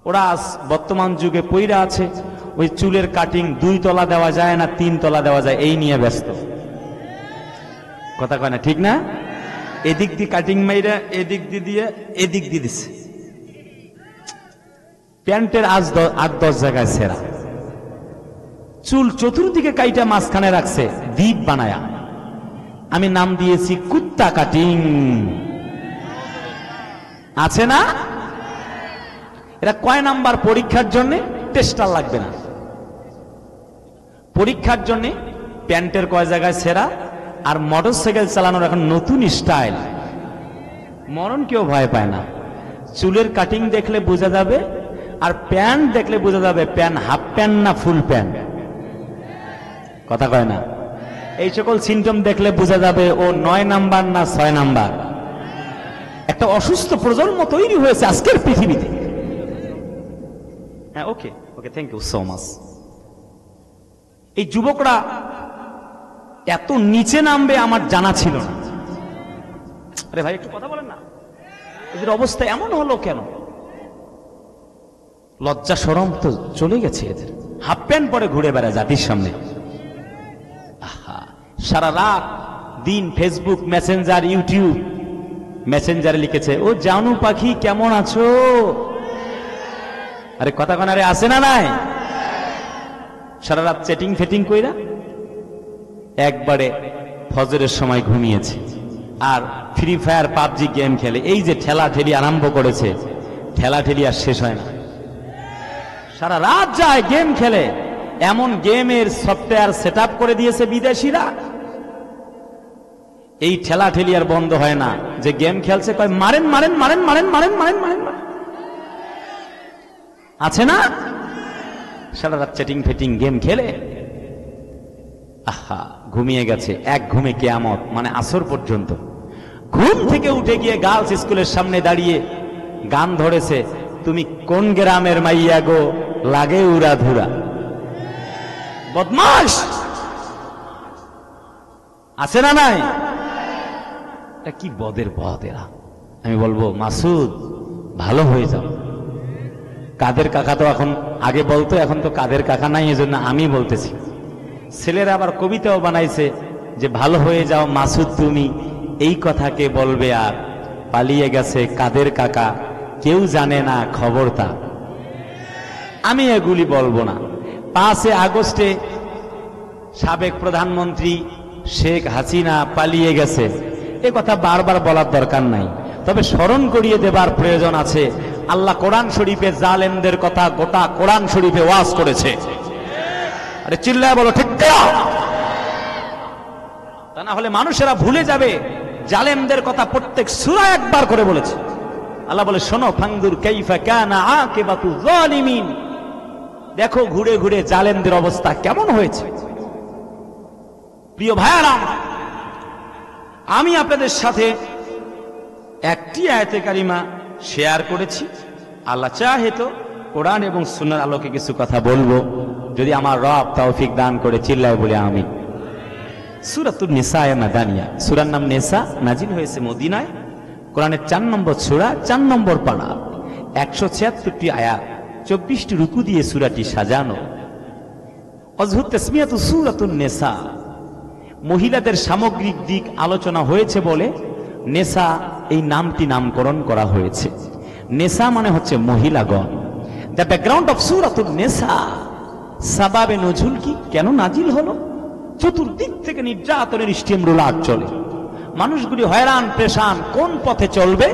ওরা বর্তমান যুগে পইরা আছে ওই চুলের কাটিং 2 তলা দেওয়া যায় না 3 তলা দেওয়া যায়, এই নিয়ে ব্যস্ত। কথা কয় না, ঠিক না? এদিক দিয়ে কাটিং মাইরা এদিক দিয়ে এদিক দিয়ে দিচ্ছে। প্যান্টের 8-10 জায়গায় ছেঁড়া, চুল চতুর্দিকে কাইটা মাঝখানে রাখছে দ্বীপ বানায়া। আমি নাম দিয়েছি কুত্তা কাটিং। আছে না? এরা কয় নাম্বার পরীক্ষার জন্য? টেস্টার লাগবে না, পরীক্ষার জন্য প্যান্টের কয় জায়গায় ছেঁড়া। আর মোটরসাইকেল চালানোর এখন নতুন স্টাইল, মরণ কেউ ভয় পায় না। চুলের কাটিং দেখলে বোঝা যাবে, আর প্যান্ট দেখলে বোঝা যাবে প্যান্ট হাফ প্যান্ট না ফুল প্যান্ট। কথা কয় না? এই সকল সিমটম দেখলে বোঝা যাবে ও 9 নাম্বার না 6 নাম্বার। একটা অসুস্থ প্রজন্ম তৈরি হয়েছে আজকের পৃথিবীতে। হ্যাঁ, ওকে ওকে, থ্যাংক ইউ সো মাচ। এই যুবকরা এত নিচে নামবে আমার জানা ছিল না। আরে ভাই একটু কথা বলেন না, এদের অবস্থা এমন হলো কেন? লজ্জা শরম তো চলে গেছে এদের। হাফ প্যান্ট পরে ঘুরে বেড়ায় জাতির সামনে। সারা রাত দিন ফেসবুক, মেসেঞ্জার, ইউটিউব। মেসেঞ্জারে লিখেছে, ও জানু পাখি কেমন আছো? আরে কথা কানারে আছে না নাই? সারা রাত চ্যাটিং ফেটিং কইরা একবারে ফজরের সময় ঘুমিয়েছে, আর ফ্রি ফায়ার পাবজি গেম খেলে। এই যে ঠেলা ঠেলি আরম্ভ করেছে, ঠেলা ঠেলি আর শেষ হয় না। সারা রাত যায় গেম খেলে। এমন গেমের সফটওয়্যার সেটআপ করে দিয়েছে বিদেশিরা, এই ঠেলা ঠেলি আর বন্ধ হয় না। যে গেম খেলছে কয় মারেন মারেন মারেন মারেন মারেন মারেন মারেন। আছে না? সারা রাত চ্যাটিং ফেটিং গেম খেলে ঘুমিয়ে গেছে। এক ঘুমে কিয়ামত, মানে আসর পর্যন্ত। ঘুম থেকে উঠে গিয়ে গার্লস স্কুলের সামনে দাঁড়িয়ে গান ধরেছে, তুমি কোন গ্রামের মাইয়া গো, লাগে উড়া ধুরা। বদমাশ আছে না নাই? এটা কি বদের বদ এরা। আমি বলবো মাসুদ ভালো হয়ে যাও। কাদের কাকা তো এখন, আগে বলতো, এখন তো কাদের কাকা নাই, এজন্য আমি বলতেছি। ছেলেরা আবার কবিতাও বানাইছে যে ভালো হয়ে যাও মাসুদ তুমি, এই কথাকে বলবে আর পালিয়ে গেছে কাদের কাকা, কেউ জানে না খবর তা। আমি এগুলি বলবো না। 5 আগস্টে সাবেক প্রধানমন্ত্রী শেখ হাসিনা পালিয়ে গেছে, এ কথা বারবার বলার দরকার নাই। তবে স্মরণ করিয়ে দেবার প্রয়োজন আছে। আল্লাহ কোরআন শরীফে জালেমদের কথা গোটা কোরআন শরীফে ওয়াজ করেছে। আরে চিল্লায় বলো ঠিক না? তা না হলে মানুষেরা ভুলে যাবে জালেমদের কথা প্রত্যেক সূরা একবার করে বলেছে। আল্লাহ বলে, শোনো, ফাংদুর কাইফা কানা আকিবাতু যালিমিন, দেখো ঘুরে ঘুরে জালেমদের অবস্থা কেমন হয়েছে। প্রিয় ভাইরা, আমি আপনাদের সাথে একটি আয়াতে কারিমা শেয়ার করেছি। আল্লাহ চাহে তো কোরআন এবং সুন্নাহর আলোকে কিছু কথা বলবো, যদি আমার রব তৌফিক দান করে। চিল্লায় বলে আমিন। সূরাতুন নিসা মাদানিয়া, সূরার নাম নিসা, নাজিল হয়েছে মদিনায়। কোরআনের 4 নম্বর সূরা, 4 নম্বর পারা, 176টি আয়াত, 24টি রুকু দিয়ে সূরাটি সাজানো। অজহুত তাসমিয়াতু সূরাতুন নিসা, মহিলাদের সামগ্রিক দিক আলোচনা হয়েছে বলে নেসা এই নামটি নামকরণ করা হয়েছে। নেসা মানে হচ্ছে মহিলাগণ। দ্য ব্যাকগ্রাউন্ড অফ সূরাতুন নিসা, সাবাবে নজুল কি, কেন নাজিল হলো? চতুর্দিক থেকে নির্যাতনের স্টিমরোলার চলে, মানুষগুলি হয়রান পেশান, কোন পথে চলবে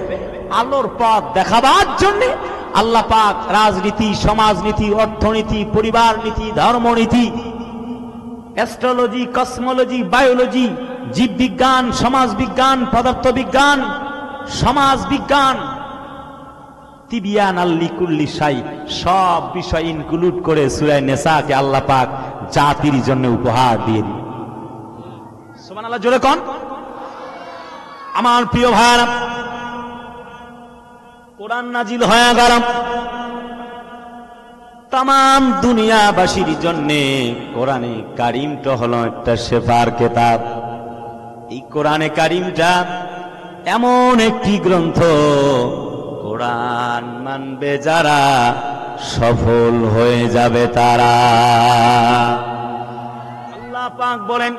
আলোর পথ দেখাবার জন্য আল্লাহ পাক রাজনীতি, সমাজনীতি, অর্থনীতি, পরিবার নীতি, ধর্মনীতি, অ্যাস্ট্রোলজি, কসমোলজি, বায়োলজি, জীববিজ্ঞান, সমাজবিজ্ঞান, পদার্থবিজ্ঞান, সমাজবিজ্ঞান, তিবিয়ান আল্লিকুল্লি শাই, সব বিষয় ইনক্লুড করে সূরা নিসাকে আল্লাহ পাক জাতির জন্য উপহার দিয়ে দিলেন। সুবহানাল্লাহ, জোরে কোন? আমার প্রিয় ভাইরা, কোরআন নাজিল হয়ে গেল তাম দুনিয়াবাসীর জন্য। কোরআনে কারিমটা হলো একটা শেফার কিতাব। এই কোরআনে কারিমটা এমন একটি গ্রন্থ, কোরআন মানবে যারা সফল হয়ে যাবে তারা। আল্লাহ পাক বলেন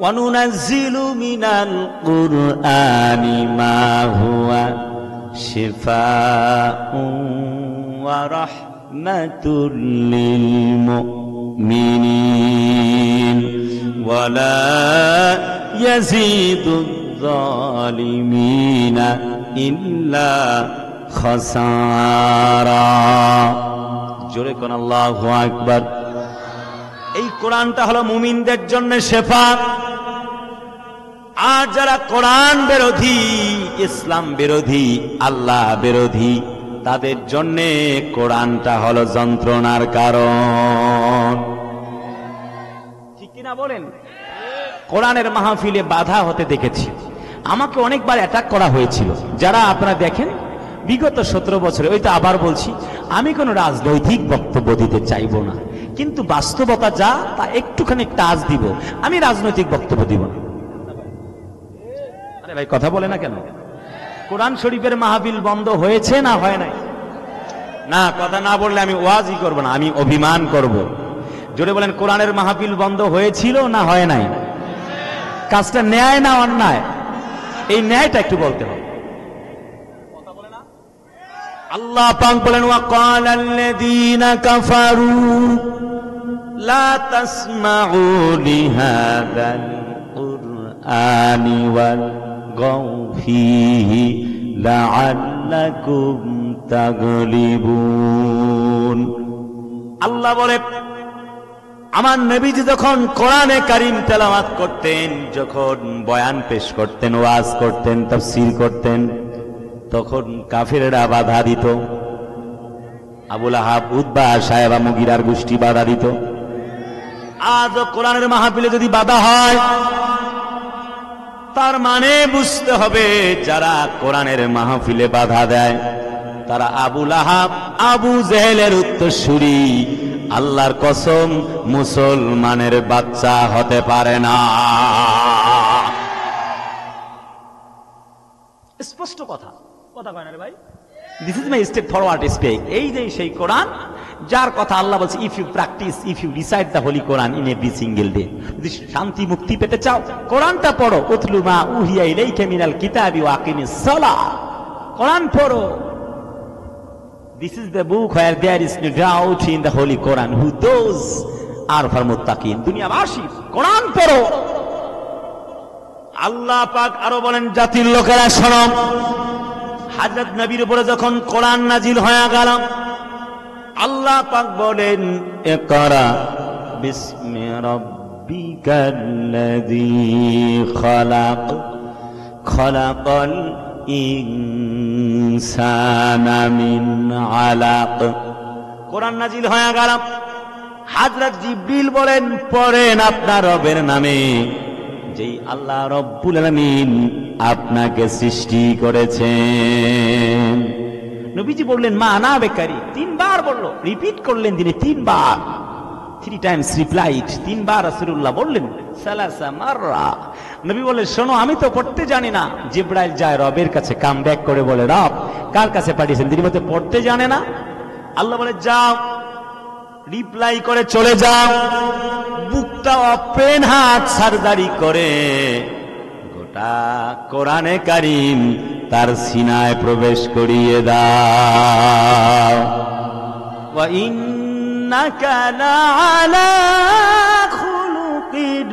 ওয়ানুনাজ্জিলু মিনাল কুরআনি মা হুয়া শিফাউন ওয়া রাহমাতুল লিল মুমিনিন ওয়া লা ইয়াজিদুয যালিমিনা ইল্লা খাসারা। জোরে কোন আল্লাহু আকবার। এই কোরআনটা হলো মুমিনদের জন্য শেফা। আর যারা কোরআন বিরোধী, ইসলাম বিরোধী, আল্লাহ বিরোধী, তাদের জন্য কোরআনটা হলো যন্ত্রণার কারণ। ঠিক কিনা বলেন? কোরআনের মাহফিলে বাধা হতে দেখেছি। আমাকে অনেকবার অ্যাটাক করা হয়েছিল। যারা আপনারা দেখেন বিগত 17 বছরে, ওইটা আবার বলছি, আমি কোনো রাজনৈতিক বক্তব্য দিতে চাইব না, কিন্তু বাস্তবতা যা তা একটুখানি টাচ দিব। আমি রাজনৈতিক বক্তব্য দিব না। আরে ভাই কথা বলে না কেন? কোরআন শরীফের মাহফিল বন্ধ হয়েছে না হয় নাই? না, কথা না বললে আমি ওয়াজই করব না, আমি অভিমান করব। জোরে বলেন, কোরআনের মাহফিল বন্ধ হয়েছিল না হয় নাই? কাজটা ন্যায় না অন্যায়? এই ন্যায়টা একটু বলতে হবে। আল্লাহ পাক বলেন ওয়াকালাল্লাযীনা কাফারু লা তাসমাউ লিহাযাল কুরআনি ওয়ালগাউ ফীহি লাআল্লাকুম তাগলিবুন। আল্লাহ বলে আমার নবীজি যখন কোরআনে কারীম তেলাওয়াত করতেন, যখন বয়ান পেশ করতেন, ওয়াজ করতেন, তাফসীর করতেন, তখন কাফেররা বাধা দিত। আবু লাহাব, উতবা, সায়বা, মুগীরার গোষ্ঠী বাধা দিত। আজ কোরআনের মাহফিলে যদি বাধা হয়, তার মানে বুঝতে হবে যারা কোরআনের মাহফিলে বাধা দেয় তারা আবু লাহাব, আবু জেহেলের উত্তরসূরি। আল্লাহর কসম, মুসলমানের বাচ্চা হতে পারে না। স্পষ্ট কথা, কথা কয় না রে ভাই? This is my step forward speak. এই যে সেই কোরআন যার কথা আল্লাহ বলছে, if you practise, if you recite the holy Quran in every single day, যদি শান্তি মুক্তি পেতে চাও কোরআনটা পড়ো। উতলু মা উহিয়া ইলাইকা মিনাল কিতাবি ওয়া আকিমিস সালাহ। কোরআন পড়ো। This is the book where there is no doubt in the holy Quran who those are for muttaqin. দুনিয়াবাসী কোরআন পড়ো। আল্লাহ পাক আরো বলেন, জাতির লোকেরা শোনো, হযরত নবীর উপরে যখন কোরআন নাজিল হয়ে গেল, আল্লাহ পাক বলেন ইকরা বিসমি রাব্বিকাল্লাযী খালাক খালাকাল ইনসানা মিন আলাক। কোরআন নাজিল হয়ে গেল, হযরত জিবরিল বলেন পড়েন আপনার রবের নামে, যেই আল্লাহ রব্বুল আলামিন আপনাকে সৃষ্টি করেছেন। নবীজি বললেন মা আনা বেকারি, 3 বার বলল, রিপিট করলেন তিনি 3 বার। 3 টাইমস রিপ্লাইড, 3 বার রাসূলুল্লাহ বললেন সালাসা মাররা। নবী বললেন শোনো, আমি তো পড়তে জানি না। জিবরাইল যায় রবের কাছে, কাম ব্যাক করে বলে রব কার কাছে পাঠিয়েছেন? তিনি বলতে পড়তে জানে না। আল্লাহ বলে যাও, রিপ্লাই করে চলে যাও, বুকটা ওপেন হাত সার্জারি করে গোটা কোরআনে কারীম তার সিনায় প্রবেশ করিয়ে দাও। ওয়া ইন্নাকা লাআলা খুলুকিন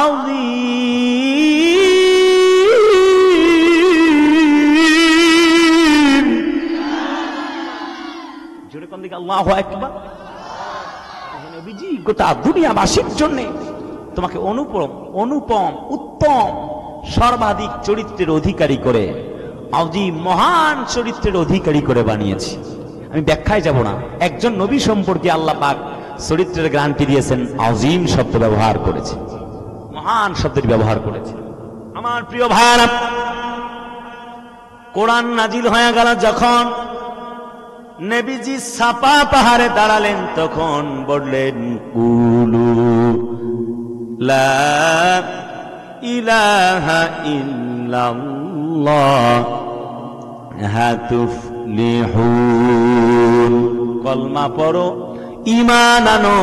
আযীম। জোরে কোন দিকে আল্লাহু আকবার। নবীজি গোটা দুনিয়াবাসীর জন্য তোমাকে অনুপম উত্তম সর্বাধিক চরিত্রের অধিকারী করে, আযীম মহান চরিত্রের অধিকারী করে বানিয়েছি। আমি ব্যাখ্যায় যাব না। একজন নবী সম্পর্কে আল্লাহ পাক চরিত্রের গ্যারান্টি দিয়েছেন, আযীম শব্দ ব্যবহার করেছে, মহান শব্দের ব্যবহার করেছে। আমার প্রিয় ভাইরা, কোরআন নাজিল হয়ে গেল যখন, নবীজি সাফা পাহাড়ে দাঁড়ালেন, তখন বললেন কুলু লা ইলাহা ইল্লাল্লাহ তুফলিহুন। কলমা পড়ো, ঈমান আনো,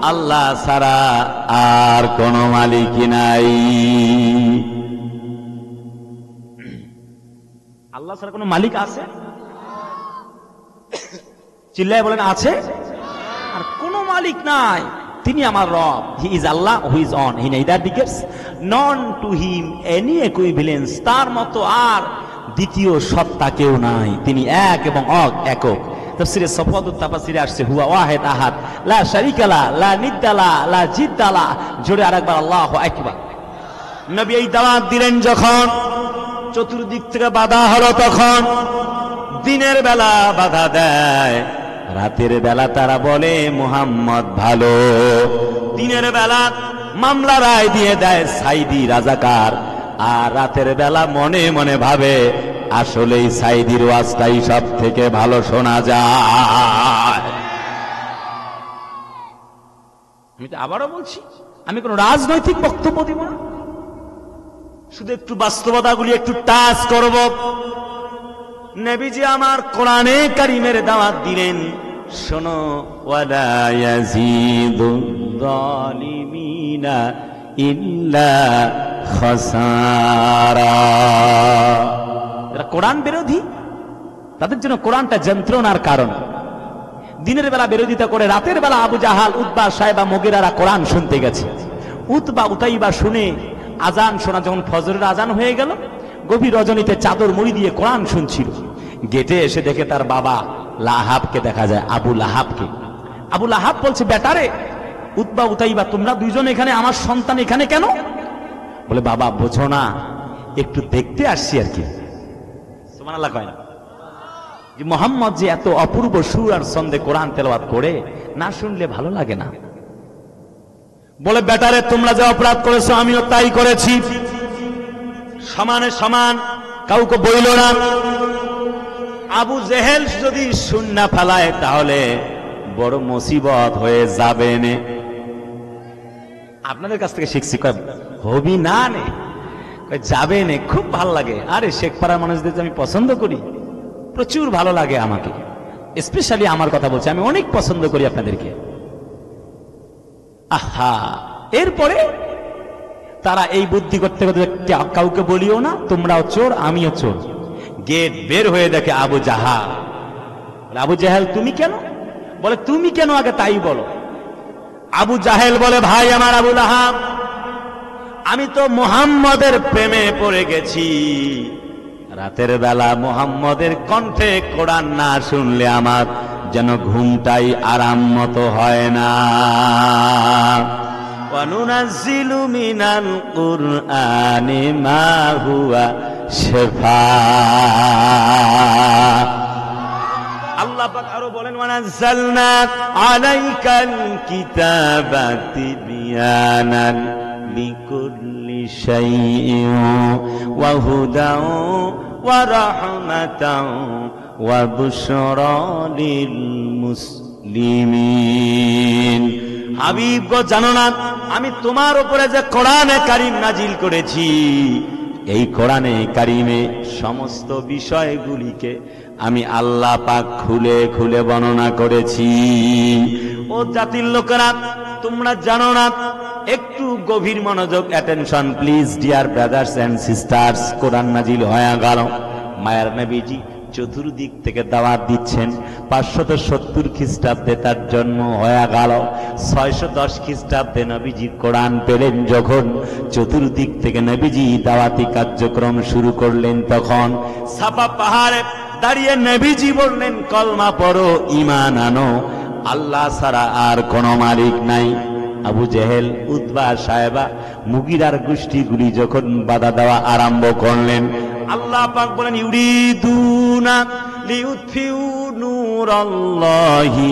আল্লাহ ছাড়া আর কোন মালিক নাই। আল্লাহ ছাড়া কোন মালিক আছে? চিল্লায় বলেন আছে? আর কোন মালিক নাই, তিনি আমার রব। He is Allah who is on, he neither begets known to him any equivalence, তার মতো আর দ্বিতীয় সত্তা কেউ নাই, তিনি এক এবং একক। তাফসীরে সফওয়াতুত তাফসীরে আসছে হুয়া ওয়াহিদ আহাদ লা শারীকা লা, লা নিদ্দা লা, লা জিদ্দা লা। জোরে আরেকবার আল্লাহু আকবার। নবী এই দাওয়াত দিলেন যখন, চতুর্দিক থেকে বাধা হলো, তখন দিনের বেলা বাধা দেয়, রাতের বেলা তারা বলে মুহাম্মদ ভালো। দিনের বেলা মামলা রায় দিয়ে দেয় সাইদি রাজাকার, আর রাতের বেলা মনে মনে ভাবে আসলেই সাইদির ওয়াজটাই সব থেকে ভালো শোনা যায়। আমি তো আবারও বলছি, আমি কোন রাজনৈতিক বক্তব্য দিব না, শুধু একটু বাস্তবতাগুলি একটু টাচ করব। নবীজি আমার কোরআনে কারিমের দাওয়াত দিলেন, শোনো, ওয়ালা ইয়াজিদুল যালিমিনা ইল্লা খাসারা। যারা কোরআন বিরোধী, তাদের জন্য কোরআনটা যন্ত্রণার কারণ। দিনের বেলা বিরোধিতা করে, রাতের বেলা আবু জাহাল, উতবা, সাইবা, মুগিরারা কোরআন শুনতে গেছে। উতবা উতাইবা শুনে আজান শোনা, যখন ফজরের আজান হয়ে গেল, গভীর রজনীতে চাদর মুড়ি দিয়ে কোরআন শুনছিল। গেটে এসে দেখে তার বাবা লাহাবকে দেখা যায়, আবু লাহাবকে। আবু লাহাব বলছে, বেটারে উতবা উতাইবা, তোমরা দুইজন এখানে, আমার সন্তান এখানে কেন? বলে, বাবা বোঝো না, একটু দেখতে আসছি আর কি। সুবহানাল্লাহ কয় না? যে মুহাম্মদ যে এত অপূর্ব সুর আর ছন্দে কোরআন তেলাওয়াত করে, না শুনলে ভালো লাগে না। বলে, বেটারে তোমরা যে অপরাধ করেছো আমিও তাই করেছি, সমানে সমান, কাউকে বইল না। আবু জেহেল যদি শূন্য ফেলায় তাহলে বড় মুসিবত হয়ে যাবে নে। আপনাদের কাছ থেকে শিখছি, হবি না নে, যাবে নে, খুব ভালো লাগে। আরে শেখপাড়ার মানুষদের আমি পছন্দ করি, প্রচুর ভালো লাগে আমাকে, স্পেশালি আমার কথা বলছি, আমি অনেক পছন্দ করি আপনাদেরকে। আহা, এরপরে তারা এই বুদ্ধি করতে করতে, কাউকে বলিও না, তোমরাও চোর আমিও চোর। গেট বের হয়ে দেখে আবু জাহাল। আবু জাহেল তুমি কেন? বলে, তুমি কেন আগে তাই বলো। আবু জাহেল বলে, ভাই আমার আবু লাহাব, আমি তো মুহাম্মদের প্রেমে পড়ে গেছি। রাতের বেলা মুহাম্মদের কণ্ঠে কোরআন না শুনলে আমার যেন ঘুমটাই আরাম মতো হয় না। ওয়ানুনাজ্জিলু মিনাল কুরআনি মা হুয়া শিফা। আল্লাহ পাক আরো বলেন, ওয়ানাজ্জালনা আলাইকাল কিতাবা তিবয়ানান লিকুল্লি শাইইন ওয়া হুদাও ওয়া রাহমাতাও ওয়া বুশরা লিল মুসলিমিন। হাবিব গো, জানো না আমি তোমার উপরে যে কোরআনে কারীম নাজিল করেছি, এই কোরআনে কারীমে সমস্ত বিষয়গুলিকে আমি আল্লাহ পাক খুলে খুলে বর্ণনা করেছি। ও জাতির লোকেরা, তোমরা জানো না, একটু গভীর মনোযোগ, attention please dear brothers and sisters. Quran নাজিল হয়ে গেল, মায়ার নবীজি চতুর্দিক থেকে দাওয়াত দিচ্ছেন। 570 খ্রিস্টাব্দে তার জন্ম হয়ে গেল। 610 খ্রিস্টাব্দে নবীজি কোরআন পেলেন। যখন চতুর্দিক থেকে নবীজি দাওয়াতি কার্যক্রম শুরু করলেন, তখন সাফা পাহাড়ে দাঁড়িয়ে নবীজি বললেন, কলমা পড়ো, ঈমান আনো, আল্লাহ ছাড়া আর কোনো মালিক নাই। আবু জেহেল, উতবা, সায়বা, মুগিরার গোষ্ঠীগুলি যখন বাধা দেওয়া আরম্ভ করলেন, আল্লাহ পাক বলেন, ইউরিদুনা লিউতফিউ নূরাল্লাহি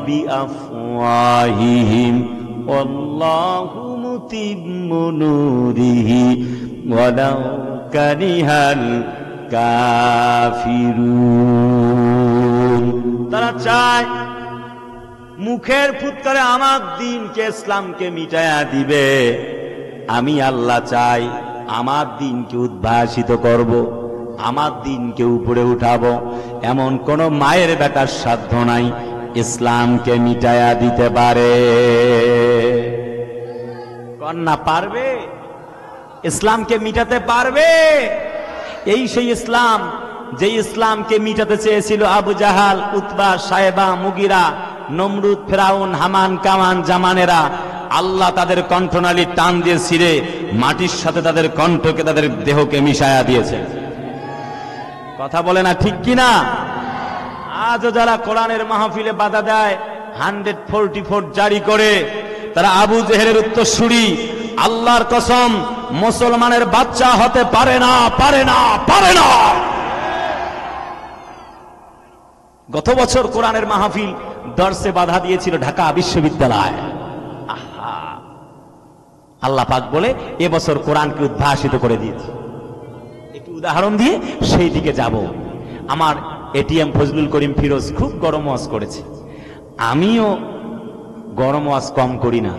বিআফওয়াহিহিম ওয়াল্লাহু মুতিম্মু নূরিহি ওয়ালাউ কারিহাল কাফিরুন। তারা চায় মুখের ফুৎকারে আমার দ্বীনকে, ইসলামকে মিটায়া দিবে। আমি আল্লাহ চাই আমার দ্বীনকে উদ্ভাসিত করব, আমার দ্বীনকে উপরে উঠাবো। এমন কোন মায়ের বেটার সাধ্য নাই। ইসলামকে মিটায়া দিতে পারে? কন্যা পারবে? ইসলামকে মিটাতে পারবে? এই সেই ইসলাম যে ইসলামকে মিটাতে চেয়েছিল আবু জাহাল, উতবা, সায়েবা, মুগিরা, নমরুদ, ফেরাউন, হামান, কামান, জামানেরা। আল্লাহ তাদের কণ্ঠনালী টান দিয়ে ছিঁড়ে মাটির সাথে তাদের কণ্ঠকে, তাদের দেহকে মিশায়া দিয়েছে। কথা বলে না ঠিক কিনা? আজও যারা কোরআনের মাহফিলে বাধা দেয়, 144 জারি করে, তারা আবু জেহেলের উত্তরসূরি। আল্লাহর কসম, মুসলমানের বাচ্চা হতে পারে না, পারে না, পারে না। গত বছর কোরআনের মাহফিল দর্শে বাধা দিয়েছিল ঢাকা বিশ্ববিদ্যালয়। আল্লাহ পাক বলে এবছর কোরআনকে উদ্ভাসিত করে দিয়েছে। একটু উদাহরণ দিয়ে সেই দিকে যাব। আমার এটিএম ফজলুল করিম ফিরোজ খুব গরম ওয়াজ করেছে। আমিও গরম ওয়াজ কম করি না।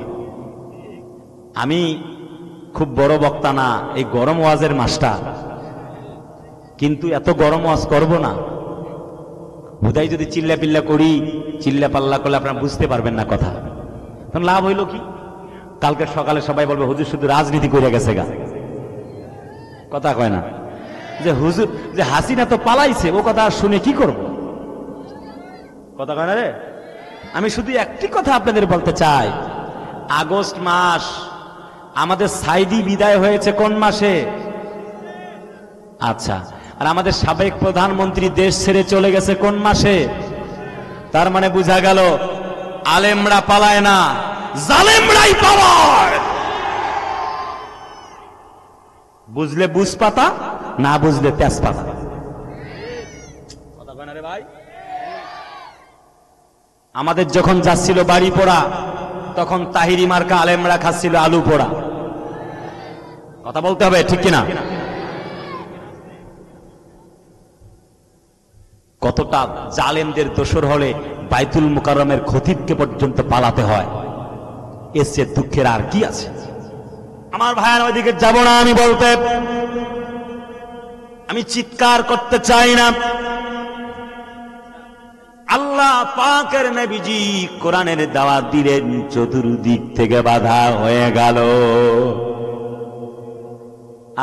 আমি খুব বড় বক্তা না, এই গরম ওয়াজের মাস্টার। কিন্তু এত গরম ওয়াজ করব না। হুদাই যদি চিল্লা পিল্লা করি, চিল্লা পাল্লা করলে আপনারা বুঝতে পারবেন না কথা। তখন লাভ হইল কি? কালকে সকালে সবাই বলবে হুজুর শুধু রাজনীতি করে গেছে গা। কথা কয় না যে হুজুর যে হাসিনা তো পালাইছে, ও কথা শুনে কি করব? কথা কয় না রে। আমি শুধু একটি কথা আপনাদের বলতে চাই, আগস্ট মাস, আমাদের সাইদি বিদায় হয়েছে কোন মাসে? আচ্ছা, আর আমাদের সাবেক প্রধানমন্ত্রী দেশ ছেড়ে চলে গেছে কোন মাসে? তার মানে বোঝা গেল আলেমরা পালায় না, জালেমরাই পালায়। বুঝলে বুঝ পাতা, না বুঝলে তেজপাতা। কথা কয় না রে ভাই। আমাদের যখন যাচ্ছিল বাড়ি পোড়া, তখন তাহিরি মার্কা আলেমরা খাচ্ছিল আলু পোড়া। কথা বলতে হবে ঠিক কিনা? কতটা জালেমদের দোসর হলে বাইতুল মুকাররমের খতিবকে পর্যন্ত পালাতে হয়। এর চেয়ে দুঃখের আর কি আছে? আমার ভাইয়ের ওইদিকে যাব না আমি বলতে, আমি চিৎকার করতে চাই না। আল্লাহ পাকের নবীজি কোরআনের দাওয়াত দিলেন, চতুর্দিক থেকে বাধা হয়ে গেল।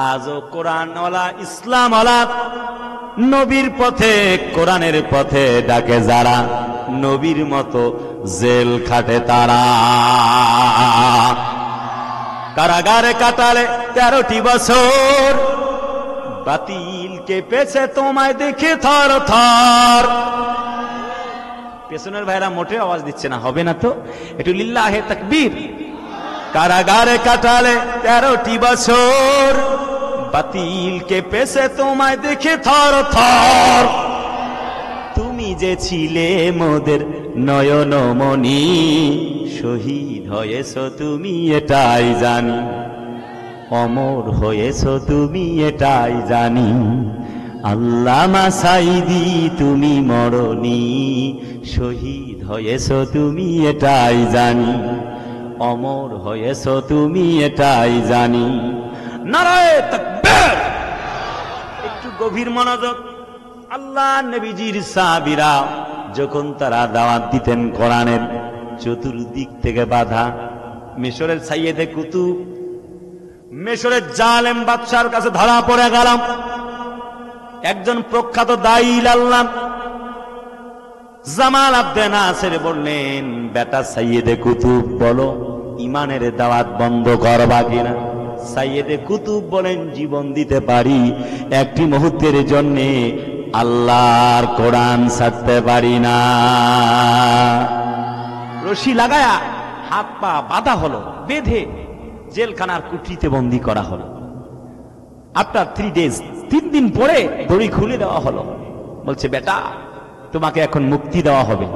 আজও কোরআনওয়ালা, ইসলামওয়ালা, নবীর পথে, কোরআনের পথে ডাকে যারা, নবীর মতো জেল খাটে তারা। কারাগারে কাটালে 13টি বছর, বাতিল কেঁপেছে তোমায় দেখে থর থর। পেছনের ভাইরা মোটে আওয়াজ দিচ্ছে না, হবে না তো একটু লিল্লাহে তাকবীর। কারাগারে কাটালে 13টি বছর, বাতিল কেঁপেছে তোমায় দেখে থর থর। তুমি যে ছিলে মোদের নয়নমণি, শহীদ হয়েছ তুমি এটাই জানি, অমর হয়েছ তুমি এটাই জানি। আল্লামা সাইদি তুমি মরণি, শহীদ হয়েছ তুমি এটাই জানি, অমর হয়েছ তুমি এটাই জানি। নারায়ে তাকবীর। একটু গভীর মনোযোগ। আল্লাহ নবীজির সাহাবীরা যখন তারা দাওয়াত দিতেন কোরআনের, চতুর্দিক থেকে বাধা। মিশরের সাইয়েদে কুতুব, মিশরের জালেম বাদশার কাছে ধরা পড়ে গেলাম। একজন প্রখ্যাত দায়ী আল্লাহ জামাল আবদে নাসের বললেন, বেটা সাইয়েদে কুতুব বলো ইমানের দাওয়াত বন্ধ করবা কিনা? সাইয়েদে কুতুব বলেন, জীবন দিতে পারি, একটি মুহূর্তের জন্য আল্লাহর কোরআন ছাড়তে পারি না। রশি লাগায়া হাত পা বাঁধা হলো, বেঁধে জেলখানার কুঠরিতে বন্দী করা হলো। আফটার 3 days, 3 দিন পরে দড়ি খুলে দেওয়া হলো। বলছে, বেটা তোমাকে এখন মুক্তি দেওয়া হবে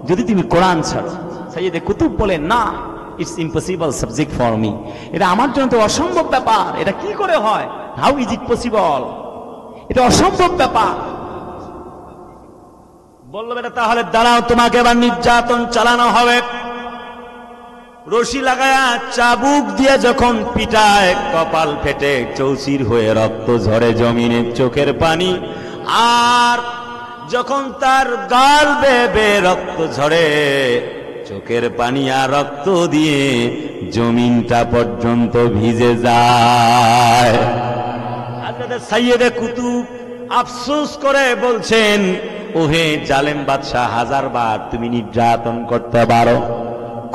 যদি তুমি কোরআন ছাড়ো। সাইয়েদে কুতুব বলেন, না, it's impossible subject for me. এটা আমার জন্য তো অসম্ভব ব্যাপার। এটা কি করে হয়? How is it possible? এটা অসম্ভব ব্যাপার। বলল, বেটা তাহলে দাঁড়াও, তোমাকে এবার নির্যাতন চালানো হবে। রশি লাগায়া চাবুক দিয়ে যখন পিটায়, কপাল ফেটে চৌচির হয়ে রক্ত ঝরে জমিনে, চোখের পানি আর যখন তার গাল বেয়ে রক্ত ঝরে, চোখের পানি আর রক্ত দিয়ে জমিনটা পর্যন্ত ভিজে যায়। হযরত সাইয়েদে কুতুব আফসোস করে বলছেন, ওহে জালেম বাদশাহ, 1000 বার তুমি নির্যাতন করতে পারো,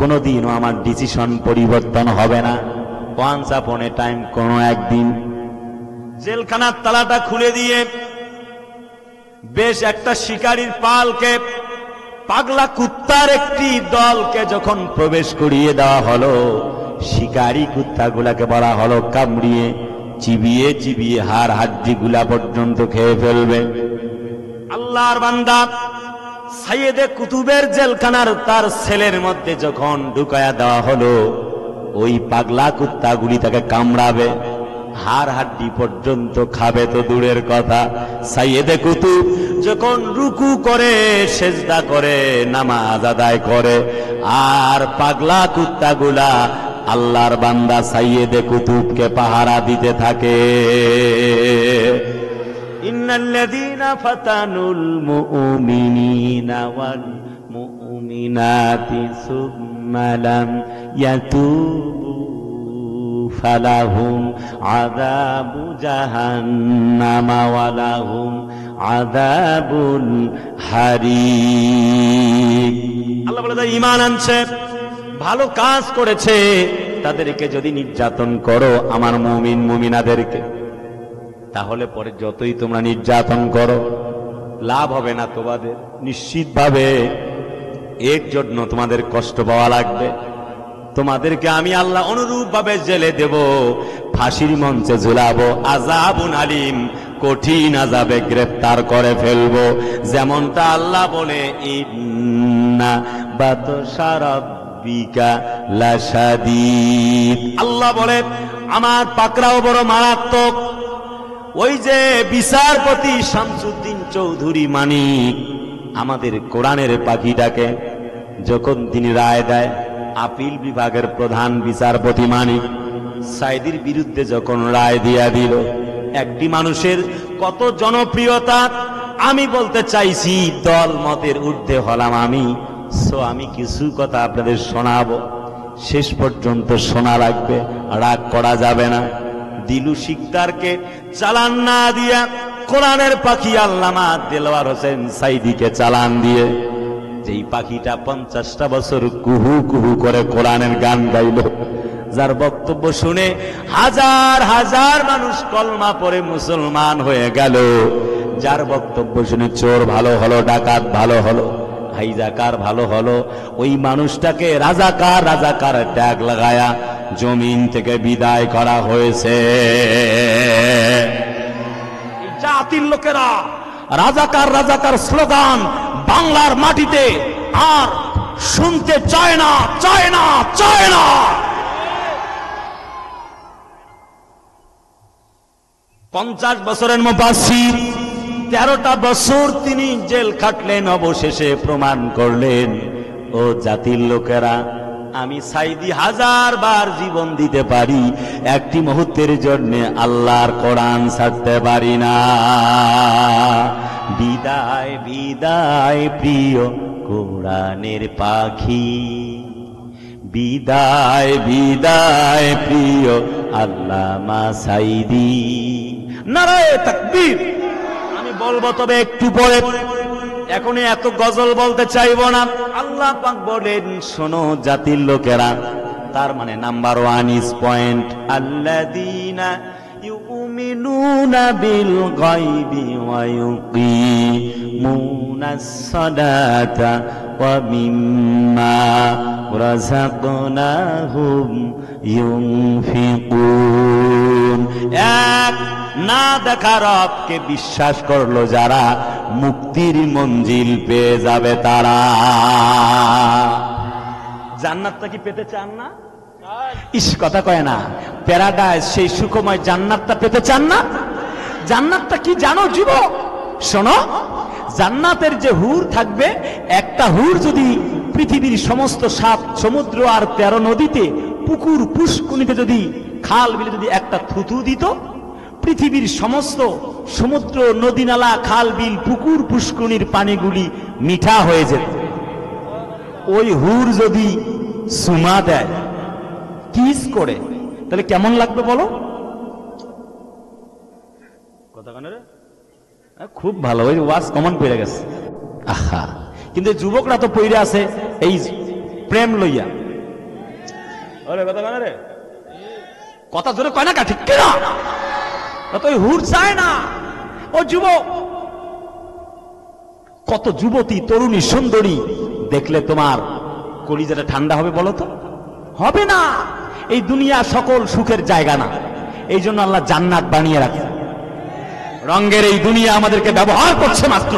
কোনোদিনও আমার ডিসিশন পরিবর্তন হবে না। ওয়ান্স আপন এ টাইম, কোনো একদিন জেলখানার তালাটা খুলে দিয়ে বেশ একটা শিকারীর পালকে, পাগলা কুত্তার একটি দলকে যখন প্রবেশ করিয়ে দেওয়া হলো, শিকারী কুত্তাগুলাকে বলা হলো কামড়িয়ে চিবিয়ে চিবিয়ে হাড় হাড্ডি গুলা পর্যন্ত খেয়ে ফেলবে। আল্লাহর বান্দা সাইয়েদে কুতুবের জেলখানার তার সেলের মধ্যে যখন ঢুকায়া দেওয়া হলো, ওই পাগলা কুত্তাগুলি তাকে কামড়াবে, হাড় হাড্ডি পর্যন্ত খাবে তো দূরের কথা। সাইয়েদে কুতুব যখন রুকু করে, সেজদা করে, নামাজ আদায় করে, আর পাগলা কুত্তাগুলা আল্লাহর বান্দা সাইয়েদে কুতুবকে পাহারা দিতে থাকে। ইন্নাল্লাযীনা ফাতানুল মুমিনিনা ওয়াল মুমিনাতি সুম্মা লাম ইয়াতুবু ফালাহুম আযাবু জাহান্নাম ওয়া লাহুম আযাবুল হারিক। আল্লাহ বলে, ঈমান আনছে, ভালো কাজ করেছে, তাদেরকে যদি নির্যাতন করো আমার মুমিন মুমিনাদেরকে, তাহলে পরে যতই তোমরা নির্যাতন করো লাভ হবে না তোমাদের। নিশ্চিতভাবে এর জন্য তোমাদের কষ্ট পাওয়া লাগবে। তোমাদেরকে আমি আল্লাহ অনুরূপ ভাবে জেলে দেব, ফাঁসির মঞ্চে ঝুলাবো, আযাবুন আলিম, কঠিন আযাবে গ্রেফতার করে ফেলবো। যেমনটা আল্লাহ বলে, ইন্না বাতশা রাব্বিকা লাশাদীদ। আল্লাহ বলে, আমার পাকড়াও বড় মারাত্মক। ওই যে বিচারপতি শামসুদ্দিন চৌধুরী মানিক, আমাদের কোরআনের পাখিটাকে যখন তিনি রায় দেয়, আপিল বিভাগের প্রধান বিচারপতি মানিক সাইদির বিরুদ্ধে যখন রায় দিয়া দিল, একটি মানুষের কত জনপ্রিয়তা আমি বলতে চাইছি। দল মতের ঊর্ধ্বে হলাম আমি, সো আমি কিছু কথা আপনাদের শোনাবো, শেষ পর্যন্ত শোনা লাগবে, রাগ করা যাবে না। দিলু শিকদারকে চালান না দিয়া কোরআনের পাখি আল্লামা দেলোয়ার হোসেন সাইদিকে চালান দিয়ে, যেই পাখিটা 50টা বছর কুহু কুহু করে কোরআনের গান গাইল, যার বক্তব্য শুনে হাজার হাজার মানুষ কলমা পড়ে মুসলমান হয়ে গেল, যার বক্তব্য শুনে চোর ভালো হলো, ডাকাত ভালো হলো, হাইজাকার ভালো হলো, ওই মানুষটাকে রাজাকার রাজাকার ট্যাগ লাগায়া জমিন থেকে বিদায় করা হয়েছে। জাতির লোকেরা রাজাকার রাজাকার স্লোগান বাংলার মাটিতে আর শুনতে চায় না, চায় না, চায় না। 50 বছরের মুফাসসির, 13টা বছর তিনি জেল খাটলেন, অবশেষে প্রমাণ করলেন, ও জাতির লোকেরা, আমি সাইদি 1000 বার জীবন দিতে পারি, একটি মুহূর্তের জন্য আল্লাহর কোরআন ছাড়তে পারি না। বিদায় বিদায় প্রিয় কোরআনের পাখি, বিদায় বিদায় প্রিয় আল্লামা সাইদি। নারায়ে তাকবীর। আমি বলবো তবে একটু পরে, এখন এত গজল বলতে চাইবো না। আল্লাহ পাক বলেন, শোনো জাতির লোকেরা, তার মানে নাম্বার 1 ইজ পয়েন্ট, আল্লাযীনা ইউমিনুনা বিল গায়বি ওয়া ইউকিমুনাস সালাতা ওয়া মিম্মা রাযাকনাহুম ইউনফিকুন। এক না দেখা রবকে বিশ্বাস করলো যারা, মুক্তির মঞ্জিল পেয়ে যাবে তারা। জান্নাতটা কি পেতে চান না? ইস, কথা কয় না। প্যারাডাইস, সেই সুখময় জান্নাতটা পেতে চান না? জান্নাতটা কি জানো যুবক? শোনো, জান্নাতের যে হুর থাকবে, একটা হুর যদি পৃথিবীর সমস্ত 7 সমুদ্র আর 13 নদীতে, পুকুর পুষ্কুনিতে যদি, খাল বিলে যদি একটা থুতু দিত, পৃথিবীর সমস্ত সমুদ্র, নদী, নালা, খাল, বিল, পুকুর, পুষ্করিণীর পানিগুলি মিঠা হয়ে যেত। ওই হুর যদি সুমা দেয়, কিস করে, তাহলে কেমন লাগবে বলো? কথা কানে রে, খুব ভালো, ওই ওয়াজ কমন পড়ে গেছে। আহা, কিন্তু যুবকরা তো পড়ে আছে এই প্রেম লইয়া। কথা কানে রে, কথা জোরে কয় না, ঠিক কিনা? তো হুর চায় না ও যুবক। কত যুবতী, তরুণী, সুন্দরী দেখলে তোমার কলিজাটা ঠান্ডা হবে বলো তো? হবে না। এই দুনিয়া সকল সুখের জায়গা না, এই জন্য আল্লাহ জান্নাত বানিয়ে রাখে। রঙের এই দুনিয়া আমাদেরকে ব্যবহার করছে মাত্র,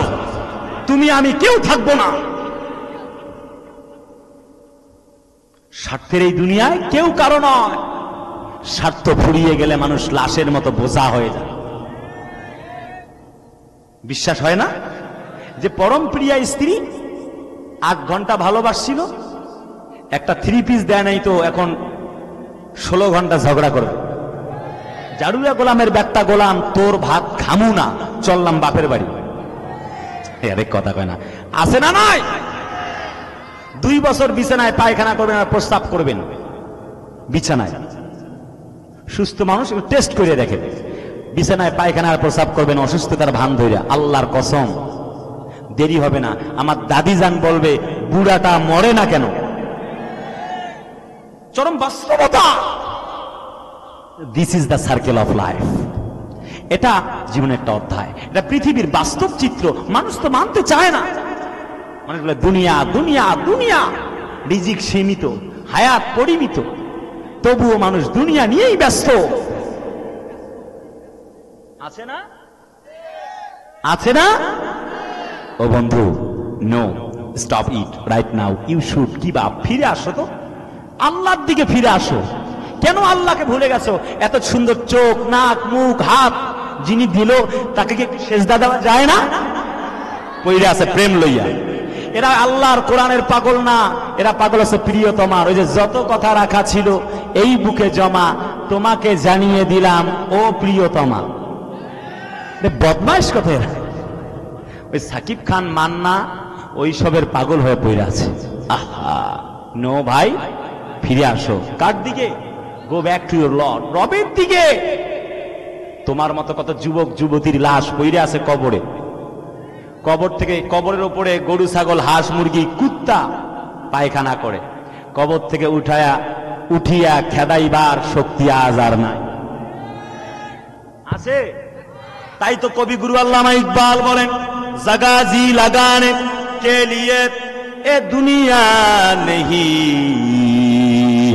তুমি আমি কেউ থাকবো না। স্বার্থের এই দুনিয়ায় কেউ কারো নয়। স্বার্থ ফুরিয়ে গেলে মানুষ লাশের মতো বোঝা হয়ে যায়। বিশ্বাস হয় না যে পরম প্রিয়া স্ত্রী 8 ঘন্টা ভালোবাসছিল, একটা 3 পিস দেয় নাই তো এখন 16 ঘন্টা ঝগড়া করবে। জাড়ুয়া গোলামের ব্যাগটা গোলাম, তোর ভাত খামু না, চললাম বাপের বাড়ি। আরে কথা কয় না, আছে না নাই? 2 বছর বিছানায় পায়খানা করবেন আর প্রস্রাব করবেন বিছানায়। সুস্থ মানুষ টেস্ট করে দেখে, বিছানায় পায়খানা আর প্রস্রাব করবেন অসুস্থতার ভান ধইরা, আল্লাহর কসম দেরি হবে না। আমার দাদি জান বলবে, বুড়াটা মরে না কেন? চরম বাস্তবতা। This is the circle of life. এটা জীবনের একটা অধ্যায়, এটা পৃথিবীর বাস্তব চিত্র। মানুষ তো মানতে চায় না। মানুষ বলে দুনিয়া দুনিয়া দুনিয়া, রিজিক সীমিত, হায়াত পরিমিত, তবুও মানুষ দুনিয়া নিয়েই ব্যস্ত। আছে না? আছে না? ও বন্ধু, no, stop it right now, you should give up. ফিরে আসো তো, আল্লাহর দিকে ফিরে আসো। কেন আল্লাহকে ভুলে গেছো? এত সুন্দর চোখ, নাক, মুখ, হাত যিনি দিল, তাকে কি সেজদা দেওয়া যায় না? পইরে আছে প্রেম লইয়া। এরা আল্লাহর কোরআনের পাগল না, এরা পাগল আছে প্রিয়তমার। ওই যে যত কথা রাখা ছিল এই বুকে জমা, তোমাকে জানিয়ে দিলাম ও প্রিয়তমা। বদমাইশ কথা। ওই সাকিব খান, মান্না, ওই সবের পাগল হয়ে পড়ে আছে। আহা, নো ভাই, ফিরে আসো। কার দিকে? Go back to your Lord, রবের দিকে। তোমার মতো কত যুবক যুবতীর লাশ পড়ে আছে কবরে। কবর থেকে, কবরের উপরে গরু, ছাগল, হাঁস, মুরগি, কুত্তা পায়খানা করে। কবর থেকে উঠিয়া খেদাইবার শক্তি আজ আর নাই। আছে? তাই তো কবি গুরু আল্লামা ইকবাল বলেন, জগা জি লাগানে কে লিয়ে এ দুনিয়া নেহি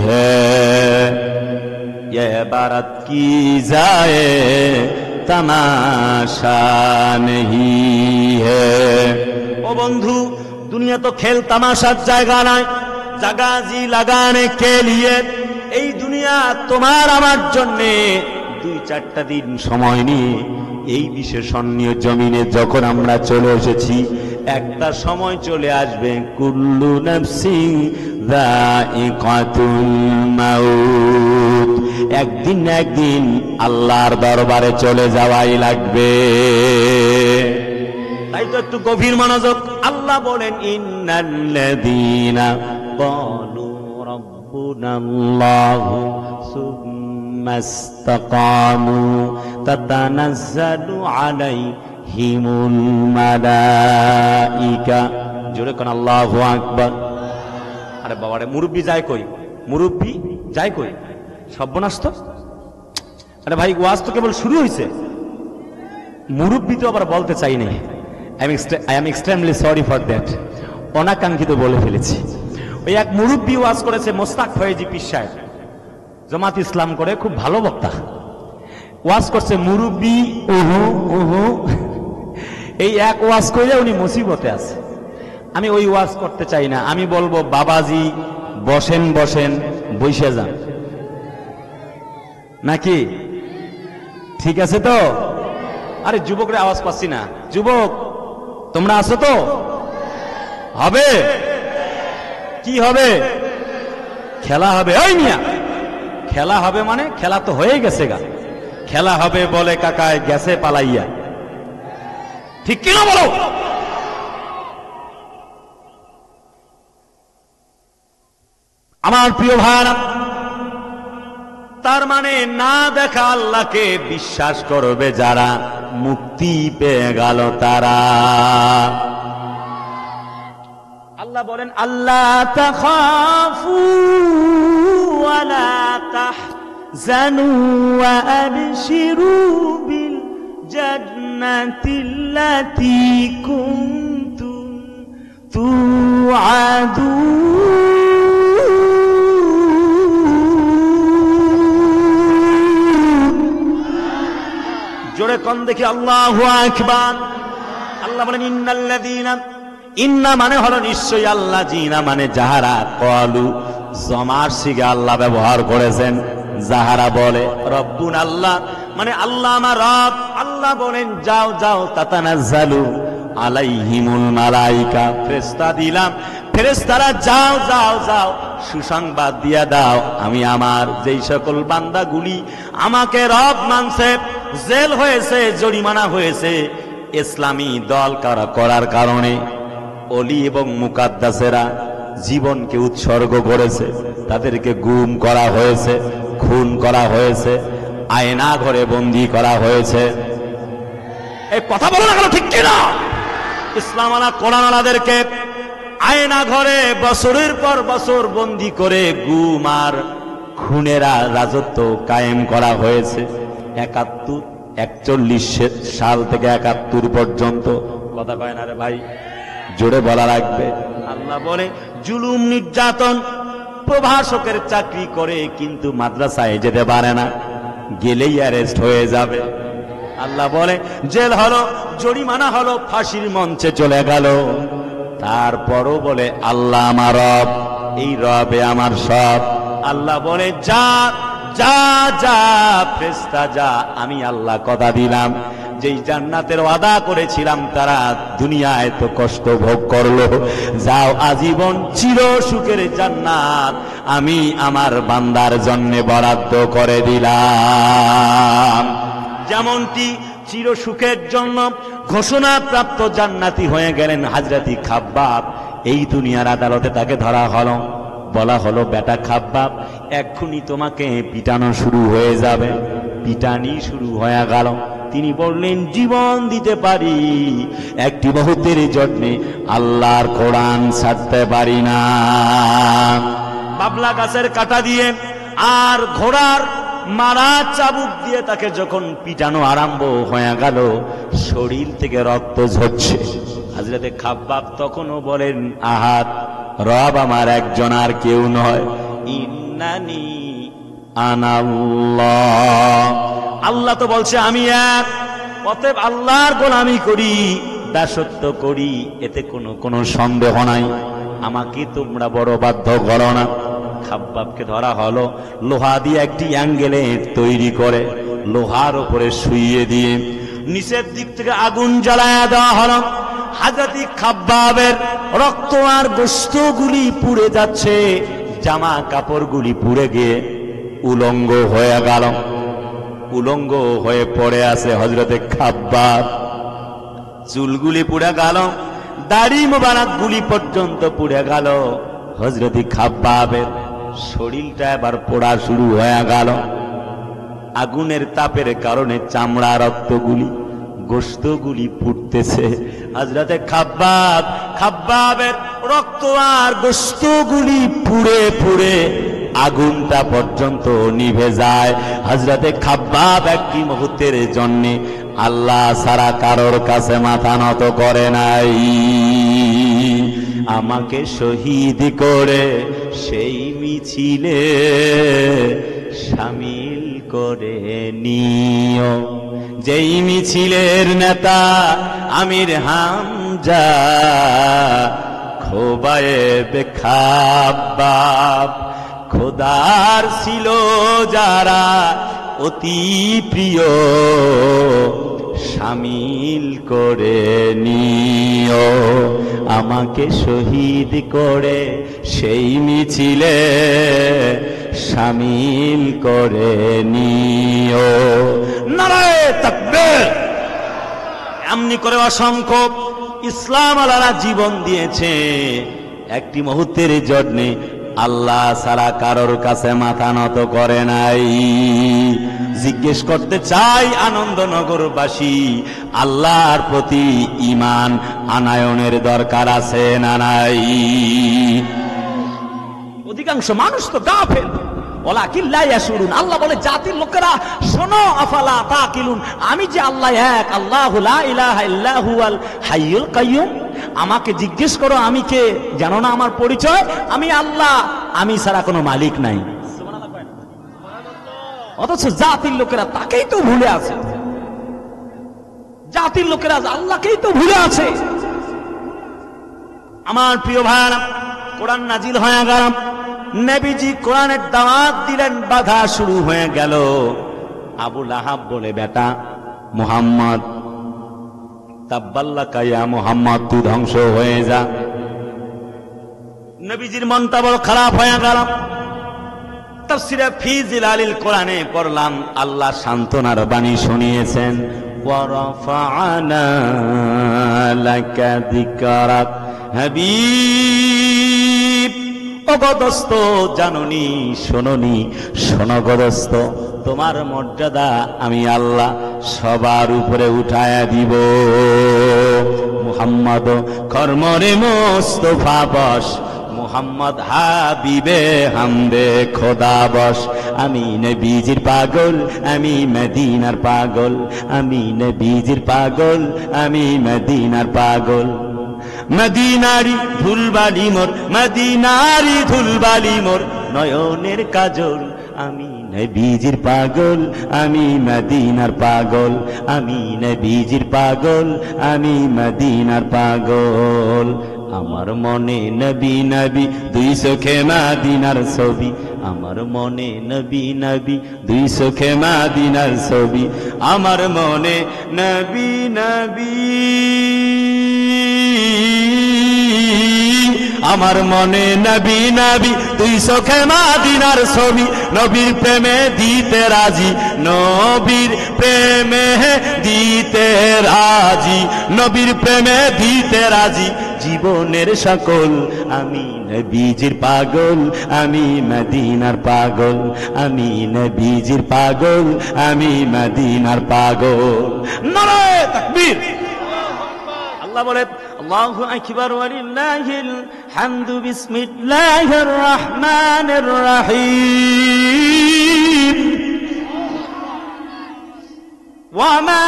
হ্যায়, ये बारात की जाए तमाशा नहीं है। ও বন্ধু, দুনিয়া তো খেল তামাশার জায়গা নয়। জাগাজি লাগানে কে লিয়ে, এই দুনিয়া তোমার আমার জন্যে 2-4টা দিন সময় নিয়ে এই বিশেষণীয় জমিনে যখন আমরা চলে এসেছি, একটা সময় চলে আসবে, কুল্লু নাফসিন যায়িকাতুল মাউত। একদিন না একদিন আল্লাহর দরবারে চলে যাওয়াই লাগবে। তাই তো একটু গভীর মনোযোগ। আল্লাহ বলেন, ইন্নাল্লাযীনা ক্বালু রাব্বুনাল্লাহু সুম্মা ইসতাকামু তাতানাজ্জালু আলাইহিমুল মালাইকা। জোরে কোন আল্লাহু আকবার। আরে বাবারে, মুরব্বি যায় কই? মুরব্বি যায় কই? সর্বনাশ তো। আরে ভাই, ওয়াজ তো কেবল শুরু হয়েছে, মুরব্বি তো আবার বলতে চাই নাই। I am extremely sorry for that. অনাকাঙ্ক্ষিত বলে ফেলেছি। ওই এক মুরব্বি ওয়াজ করেছে, মোস্তাক ফয়েজি পীর সাহেব, জামাত ইসলাম করে, খুব ভালো বক্তা। ওয়াজ করছে মুরব্বি ওহো ওহো, এই এক ওয়াজ করে উনি মুসিবতে আছে। আমি ওই ওয়াজ করতে চাই না। আমি বলবো, বাবাজি বসেন বসেন, বসে যান, নাকি? ঠিক আছে তো? আরে যুবকরা আওয়াজ পাচ্ছি না। যুবক তোমরা আছো তো? হবে কি হবে? খেলা হবে। ওই মিয়া, খেলা হবে মানে খেলা তো হয়ে গেছে গা। খেলা হবে বলে কাকায় গেছে পালাইয়া, ঠিক কিনা বলো? আমার প্রিয় ভাইরা, তার মানে না দেখা আল্লাহকে বিশ্বাস করবে যারা, মুক্তি পেয়ে গেল তারা। আল্লাহ বলেন আল্লাহ তাখাফু ওয়া লা তাহজানু ওয়া আবশিরু বিল জান্নাতিল্লাতী কুনতুম তুআদুন। জোরে কোন দেখি আল্লাহু আকবার। আল্লাহ বলেন ইন্নাল্লাযীনা, ইন্না মানে হলো নিশ্চয়ই, আল্লাহ জিনা মানে যাহারা, ক্বালু জমার সিগে আল্লাহ ব্যবহার করেছেন, যাহারা বলে রব্বুন আল্লাহ মানে আল্লাহ আমার রব। আল্লাহ বলেন যাও যাও, তাতানাজ্জালু আলাইহিমুল মালাইকা, ফেরেশতা দিলাম, ফেরেশতারা যাও যাও যাও সুসংবাদ দিয়া দাও, আমি আমার যেই সকল বান্দাগুলি আমাকে রব মানছে, জেল হয়েছে, জরিমানা হয়েছে ইসলামী দল করার কারণে, অলি এবং মুকাদ্দাসেরা জীবনকে উৎসর্গ করেছে, তাদেরকে গুম করা হয়েছে, খুন করা হয়েছে, আয়না ঘরে বন্দী করা হয়েছে। এই কথা বলো না কেন, ঠিক কিনা? ইসলাম আলা কোরআন আলাদেরকে আয়না ঘরে বছরের পর বছর বন্দী করে গুম আর খুনেরা রাজত্ব কায়েম করা হয়েছে। 41 সাল থেকে 71 পর্যন্ত। কথা কয় না রে ভাই, জোরে বলা লাগবে। আল্লাহ বলে জুলুম নির্যাতন, প্রভাষকের চাকরি করে কিন্তু মাদ্রাসায় যেতে পারে না, গেলেই অ্যারেস্ট হয়ে যাবে। আল্লাহ বলে জেল হলো, জরিমানা হলো, ফাঁসির মঞ্চে চলে গেল, তারপরও বলে আল্লাহ আমার রব, এই রবে আমার সব। আল্লাহ বলে যা যা যা ফেরেশতা যা, আমি আল্লাহ কথা দিলাম, যেই জান্নাতের ওয়াদা করেছিলাম তারা দুনিয়ায় তো কষ্ট ভোগ করলো, যাও আজীবন চির সুখের জান্নাত আমি আমার বান্দার জন্য বরাদ্দ করে দিলাম। যেমনটি চির সুখের জন্য ঘোষণা প্রাপ্ত জান্নাতি হয়ে গেলেন হযরত খাব্বাব। এই দুনিয়ার আদালতে তাকে ধরা হলো, বলা হলো বেটা খাব্বাব এক্ষুনি তোমাকে পিটানো শুরু হয়ে যাবে। পিটানি শুরু হয়ে গেল। তিনি বললেন জীবন দিতে পারি, একটি মুহূর্তের জন্য আল্লাহর কোরআন ছাড়তে পারি না। বাবলা গাছের কাঁটা দিয়ে আর ঘোড়ার মারা চাবুক দিয়ে তাকে যখন পিটানো আরম্ভ হয়ে গেল, শরীর থেকে রক্ত ঝরছে। হযরত খাব্বাব তখনও বলেন আহাদ, রব আমার একজন আর কেউ নয়, ইন্নানি আনাল্লাহ। আল্লাহ তো বলছে আমি এক, অতএব আল্লাহর গোলামি করি, দাসত্ব করি, এতে কোনো সন্দেহ নাই, আমাকে তোমরা বড় বাধ্য করো না। খাব্বাবকে ধরা হলো, লোহা দিয়ে একটি অ্যাঙ্গেলে তৈরি করে লোহার উপরে শুইয়ে দিয়ে নিচের দিক থেকে আগুন জ্বালায়া দেওয়া হলো। হযরত খাব্বাবের রক্ত আর গোশতগুলি পুড়ে যাচ্ছে, জামা কাপড়গুলি পুড়ে গিয়ে উলঙ্গ হয়ে গেল, উলঙ্গ হয়ে পড়ে আছে হযরত খাব্বাব। চুলগুলি পুড়ে গেল, দাড়ি মোবারক গুলি পর্যন্ত পুড়ে গেল। হযরত খাব্বাবের শরীরটা এবার পোড়া শুরু হয়ে গেল। আগুনের তাপের কারণে চামড়া, রক্তগুলি, গোশতগুলি পুড়তেছে। হযরত খাব্বাবের রক্ত আর গোশতগুলি পুড়ে পুড়ে আগুনটা পর্যন্ত নিভে যায়। হযরত খাব্বাব একটি মুহূর্তের জন্য আল্লাহ ছাড়া কারোর কাছে মাথা নত করে নাই। আমাকে শহীদ করে সেই মিছিলে শামিল করে নিও, যেই মিছিলের নেতা আমির হামজা খোবায়েব খাব্বাব। খোদার ছিল যারা অতি প্রিয়, শামিল করে নিও, আমাকে শহীদ করে সেই মিছিলে শামিল করে নিও। নারায়ে তাকবীর। এমনি করে অসংখ্য ইসলাম আলারা জীবন দিয়েছে, একটি মুহূর্তের জন্যে আল্লাহ ছাড়া কারোর কাছে মাথা নত করে নাই। জিজ্ঞেস করতে চাই আনন্দনগরবাসী, আল্লাহর প্রতি ঈমান আনায়নের দরকার আছে না নাই? অধিকাংশ মানুষ তো গাফেল। ওয়ালাকিন লা ইয়াশুরুন। আল্লাহ বলে জাতির লোকেরা শোনো, আফালা তাকিলুন, আমি যে আল্লাহ এক, আল্লাহু লা ইলাহা ইল্লা হুয়াল হাইয়ুল কাইয়ুম। আমাকে জিজ্ঞেস করো আমি কে, জানো না আমার পরিচয়? আমি আল্লাহ, আমি ছাড়া কোনো মালিক নাই। অথচ জাতির লোকেরা তাকেই তো ভুলে আছে, জাতির লোকেরা আল্লাহকেই তো ভুলে আছে। আমার প্রিয় ভাইরা, কোরআন নাজিল হয়ে গেল, নবীজি কোরআনের দাওয়াত দিলেন, বাধা শুরু হয়ে গেল। আবু লাহাব বলে, বেটা মুহাম্মদ, তাব্বাল্লাকা ইয়া মুহাম্মদ, তুই ধ্বংস হয়ে যা। নবীজির মনটা বড় খারাপ হয়ে গেল। তাফসীরে ফি জিলালিল কোরআনে পড়লাম, আল্লাহ সান্ত্বনার বাণী শুনিয়েছেন, ওয়া রাফা'না লাকা যিকরাক হাবিব। অগদস্ত জাননি শোননি, শোনগদস্ত, তোমার মর্যাদা আমি আল্লাহ সবার উপরে উঠায়া দিব। মুহাম্মদ কর্মরে মোস্তফা বস, মুহাম্মদ হাবিবে হামদে খোদা বস। আমি নবীজির পাগল, আমি মদিনার পাগল, আমি নবীজির পাগল, আমি মদিনার পাগল। মদিনারি ধুলবালি মোর, মদিনারি ধুলবালি মোর, নয়নের কাজল। আমি নবীজির পাগল, আমি মদিনার পাগল, আমি নবীজির পাগল, আমি মদিনার পাগল। আমার মনে নবী নবী, দুই চোখে মদিনার ছবি। আমার মনে নবী নবী, দুই চোখে মদিনার ছবি। আমার মনে নবী নবী, আমার মনে নবী নবী, দুই চোখে মদিনার ছবি। নবীর প্রেমে দিতে রাজি, নবীর প্রেমে দিতে রাজি, নবীর প্রেমে দিতে রাজি। জীবনের সকল আমি নবীজির পাগল, আমি মদিনার পাগল, আমি নবীজির পাগল, আমি মদিনার পাগল। নারায়ে তাকবীর। আল্লাহ বলে, আল্লাহু আকবার ওয়ালিল্লাহিল হামদু, বিসমিল্লাহির রহমানির রহিম। ওয়ামা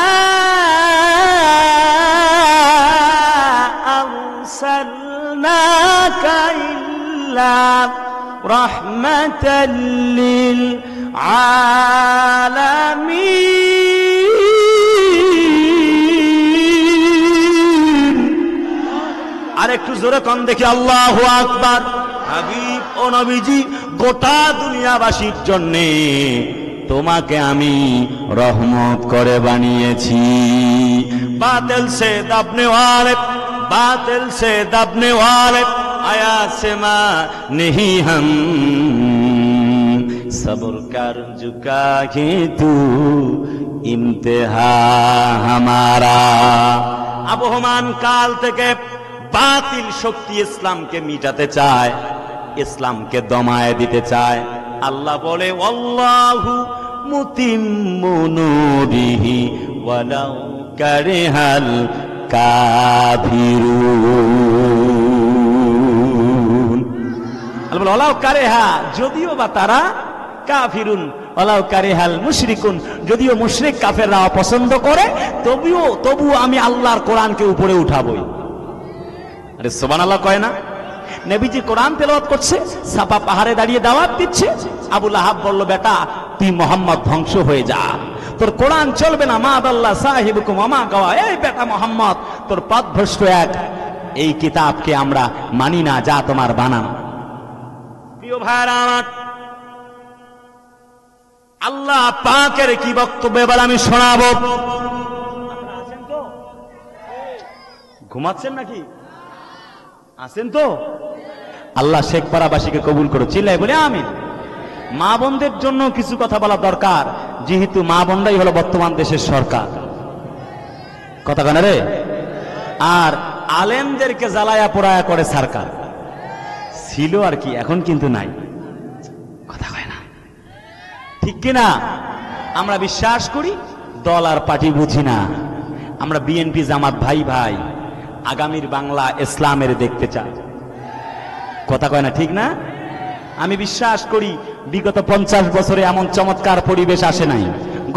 আরসালনাকা ইল্লা রাহমাতাল লিল আলামিন। আর একটু জোরে কম দেখি, আল্লাহু আকবার। হাবিব ও নবীজি, গোটা দুনিয়াবাসীর জন্যে তোমাকে আমি রহমত করে বানিয়েছি। বাতিল সে দাবনে ওয়ালে, बातिल से दबने वाले आया से मां नहीं हम, सब्र कर झुका के तू इम्तिहा हमारा। আবহমান কাল থেকে বাতিল শক্তি ইসলামকে মিটাতে চায়, ইসলামকে দমায়ে দিতে চায়। আল্লাহ বলে, আল্লাহু মুতিম্মু নূরিহি ওয়ালাউ কারিহাল কাফিরুন। আল্লাহ বলে, ওয়ালাউ কারিহা, যদিও বা তারা, কাফিরুন ওয়ালাউ কারিহাল মুশরিকুন, যদিও মুশরিক কাফেররা অপছন্দ করে, তবুও আমি আল্লাহর কোরআনকে উপরে উঠাবই। আরে সুবহানাল্লাহ কয় না? নবীজি কোরআন তেলাওয়াত করছে, সাফা পাহাড়ে দাঁড়িয়ে দাওয়াত দিচ্ছে। আবু লাহাব বলল, বেটা তুই মুহাম্মদ ধ্বংস হয়ে যা, তোর কোরআন চলবে না। মা আদাল্লাহ সাহিবুকুম ওয়া মা গাওয়া, এই বেটা মুহাম্মদ তোর পথভ্রষ্ট এক, এই কিতাবকে আমরা মানি না, যা তোমার বানানো। প্রিয় ভাইরা আমার, আল্লাহ পাকের কি বক্তব্য এবার আমি শোনাবো। আপনারা আছেন তো? ঘুমাচ্ছেন নাকি? আছেন তো? আল্লাহ শেখপাড়াবাসীকে কবুল করো, চিল্লায় বলে আমিন। মা বোনদের জন্য কিছু কথা বলা দরকার, যেহেতু মা বোনরাই হলো বর্তমান দেশের সরকার। কথা কেন রে? আর আলেমদেরকে জ্বালায়া পোড়ায়া করে সরকার। ছিল আর কি, এখন কিন্তু নাই। কথা কয় না, ঠিক কিনা? আমরা বিশ্বাস করি, দল আর পার্টি বুঝি না। আমরা বিএনপি জামাত ভাই ভাই, আগামীর বাংলা ইসলামের দেখতে চাই। কথা কয় না, ঠিক না? আমি বিশ্বাস করি বিগত 50 বছরে এমন চমৎকার পরিবেশ আসে নাই।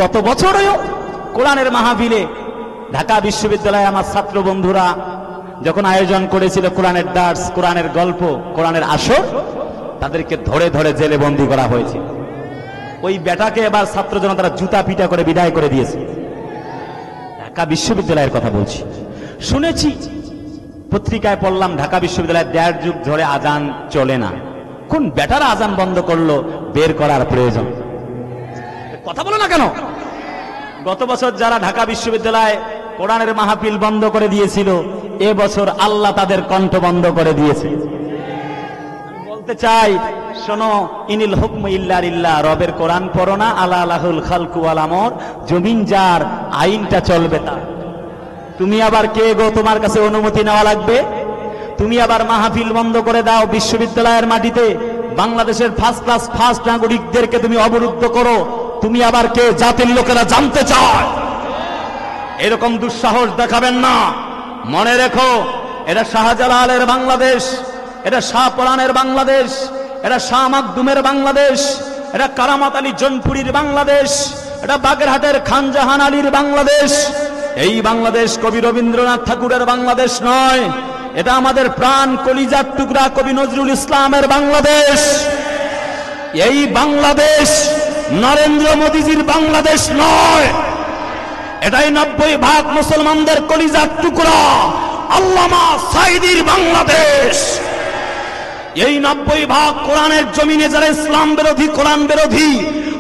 গত বছরেও কোরআনের মাহফিলে ঢাকা বিশ্ববিদ্যালয়ে আমার ছাত্র বন্ধুরা যখন আয়োজন করেছিল কোরআনের দার্স, কোরআনের গল্প, কোরআনের আসর, তাদেরকে ধরে ধরে জেলে বন্দী করা হয়েছে। ওই বেটাকে এবার ছাত্র জনতারা জুতা পিটা করে বিদায় করে দিয়েছে। ঢাকা বিশ্ববিদ্যালয়ের কথা বলছি। শুনেছি, পত্রিকায় পড়লাম, ঢাকা বিশ্ববিদ্যালয়ে 1.5 যুগ ধরে আজান চলে না। কোন বেটারা আজান বন্ধ করলো, বের করার প্রয়োজন। কথা বলো না কেন? গত বছর যারা ঢাকা বিশ্ববিদ্যালয়ে কোরআনের মাহফিল বন্ধ করে দিয়েছিল, এবছর আল্লাহ তাদের কণ্ঠ বন্ধ করে দিয়েছে। বলতে চাই, শোনো, ইনিল হুকমু ইল্লা লিল্লাহ, রবের কোরআন পড়ো না, আলা লাহুল খালকু ওয়াল আমর, জমিন যার, আইনটা চলবে তার। তুমি আবার কে গো, তোমার কাছে অনুমতি নেওয়া লাগবে? তুমি আবার মাহফিল বন্ধ করে দাও বিশ্ববিদ্যালয়ের মাটিতে, বাংলাদেশের ফার্স্ট ক্লাস ফার্স্ট নাগরিকদেরকে তুমি অবরুদ্ধ করো, তুমি আবার কে? জাতির লোকেরা জানতে চায়। এরকম দুঃসাহস দেখাবেন না। মনে রেখো, এটা শাহজালালের বাংলাদেশ, এটা শাহপরানের বাংলাদেশ, এটা শাহ মাকদুমের বাংলাদেশ, এটা কারামাত আলী জনপুরীর বাংলাদেশ, এটা বাগেরহাটের খান জাহান আলীর বাংলাদেশ। এই বাংলাদেশ কবি রবীন্দ্রনাথ ঠাকুরের বাংলাদেশ নয়, এটা আমাদের প্রাণ কলিজার টুকরা কবি নজরুল ইসলামের বাংলাদেশ। এই বাংলাদেশ নরেন্দ্র মোদীজির বাংলাদেশ নয়, এটাই 90% মুসলমানদের কলিজার টুকরা আল্লামা সাঈদীর বাংলাদেশ। এই 90% কোরআনের জমিনে যারা ইসলাম বিরোধী, কোরআন বিরোধী,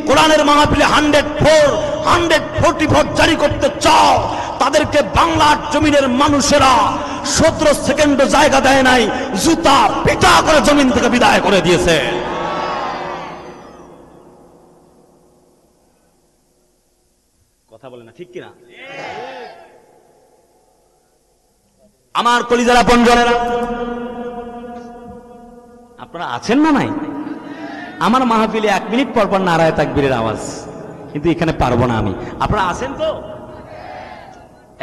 কোরআনের মাহফিলে 144 জারি করতে চাও, তাদেরকে বাংলার জমিনের মানুষেরা 17 সেকেন্ড জায়গা দেয় নাই, জুতা পিটা করে জমিন থেকে বিদায় করে দিয়েছে। কথা বলে না, ঠিক কিনা? আমার কলিজারা বন্ধুরা, আপনারা আছেন না নাই? আমার মাহফিলে 1 মিনিট পর পর নারায়ে তাকবীরের আওয়াজ, কিন্তু এখানে পারবো না আমি। আপনারা আছেন তো?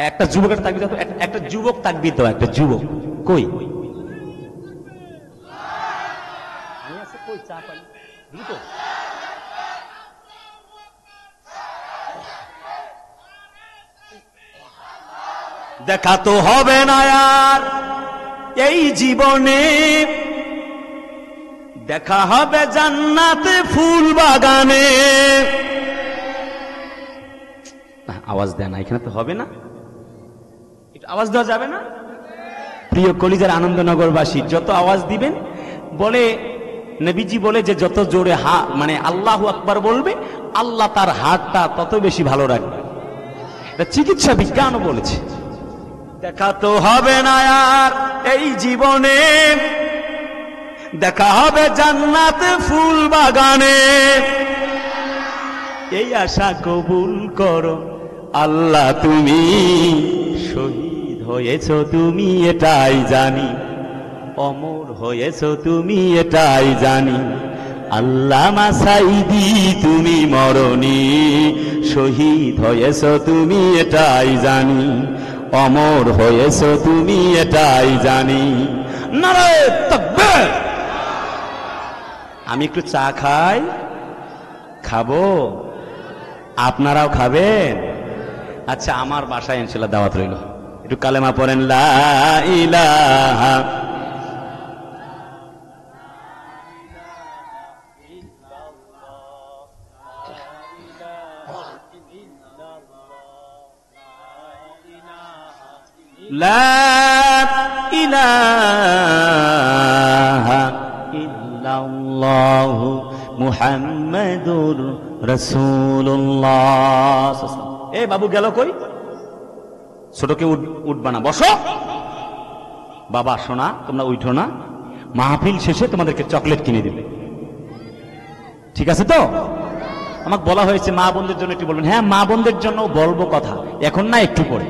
একটা যুবকের তাকবীর দাও, একটা যুবক তাকবীর দাও, একটা যুবক কই? আমি আছে কই? চা পানি দ্রুত। দেখা তো হবে না আর এই জীবনে, দেখা হবে জান্নাতে ফুল বাগানে। আওয়াজ দেয় না, এখানে তো হবে না, একটু আওয়াজ দেওয়া যাবে না? প্রিয় কলিজার আনন্দনগরবাসী, যত আওয়াজ দিবেন, বলে নবীজি বলে যে যত জোরে মানে আল্লাহু আকবার বলবে, আল্লাহ তার হাতটা তত বেশি ভালো রাখবে। এটা চিকিৎসা বিজ্ঞানও বলেছে। দেখা তো হবে না আর এই জীবনে, দেখা হবে জান্নাতে ফুল বাগানে। এই আশা কবুল করো আল্লাহ, তুমি শহীদ হয়েছো তুমি এটাই জানি, অমর হয়েছো তুমি এটাই জানি। আল্লামা সাঈদী তুমি মরনি, শহীদ হয়েছো তুমি এটাই জানি, অমর হয়েছো তুমি এটাই জানি। নারায়ে তাকবীর। আমি একটু চা খাই, খাবো, আপনারাও খাবেন? আচ্ছা, আমার বাসায় ইনশাআল্লাহ দাওয়াত রইল। একটু কালেমা পড়েন, লা ইলাহা লা ইলাহা ইল্লাল্লাহু মুহাম্মাদুর রাসূলুল্লাহ। এ বাবু গেল কই? ছোটকে উঠবা না, বসো। বাবা শোনা, তোমরা উঠো না, মাহফিল শেষে তোমাদেরকে চকলেট কিনে দিবে। ঠিক আছে তো? আমাকে বলা হয়েছে মা বোনদের জন্য একটু বলবেন। হ্যাঁ, মা বোনদের জন্য বলবো কথা, এখন না, একটু পরে।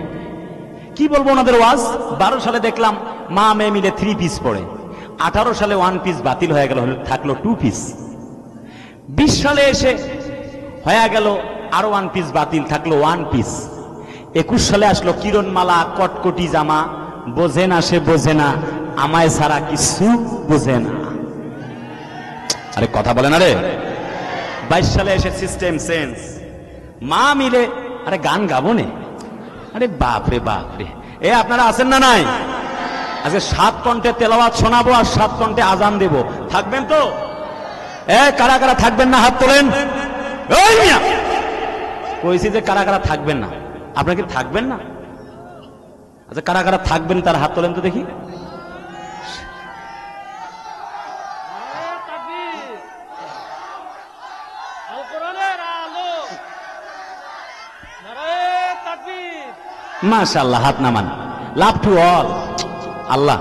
কি বলবো ওনাদের ওয়াজ? 12 সালে দেখলাম মা মেয়ে মিলে 3 পিস পড়ে, 18 সালে 1 পিস বাতিল হয়ে গেল, থাকলো 2 পিস। 20 সালে এসে হয়ে গেল আরো 1 পিস বাতিল, থাকলো 1 পিস। 21 সালে আসলো কিরণমালা, কটকটি জামা, বোঝে না সে বোঝে না, আমায় ছাড়া কিছু বোঝে না। আরে কথা বলে না রে। 22 সালে এসে সিস্টেম চেঞ্জ, মা মিলে আরে গান গাবো নে। আরে বাপরে বাপরে, এ আপনারা আছেন না নাই? আজকে 7 কণ্ঠে তেলাওয়াত শোনাবো আর 7 কণ্ঠে আজান দেব, থাকবেন তো? কারা কারা থাকবেন না হাত তোলেন। কইছি যে কারা কারা থাকবেন না, আপনারা কি থাকবেন না? আচ্ছা, কারা কারা থাকবেন তার হাত তোলেন তো দেখি। মাশাআল্লাহ, হাত নামান। Love to all. আল্লাহ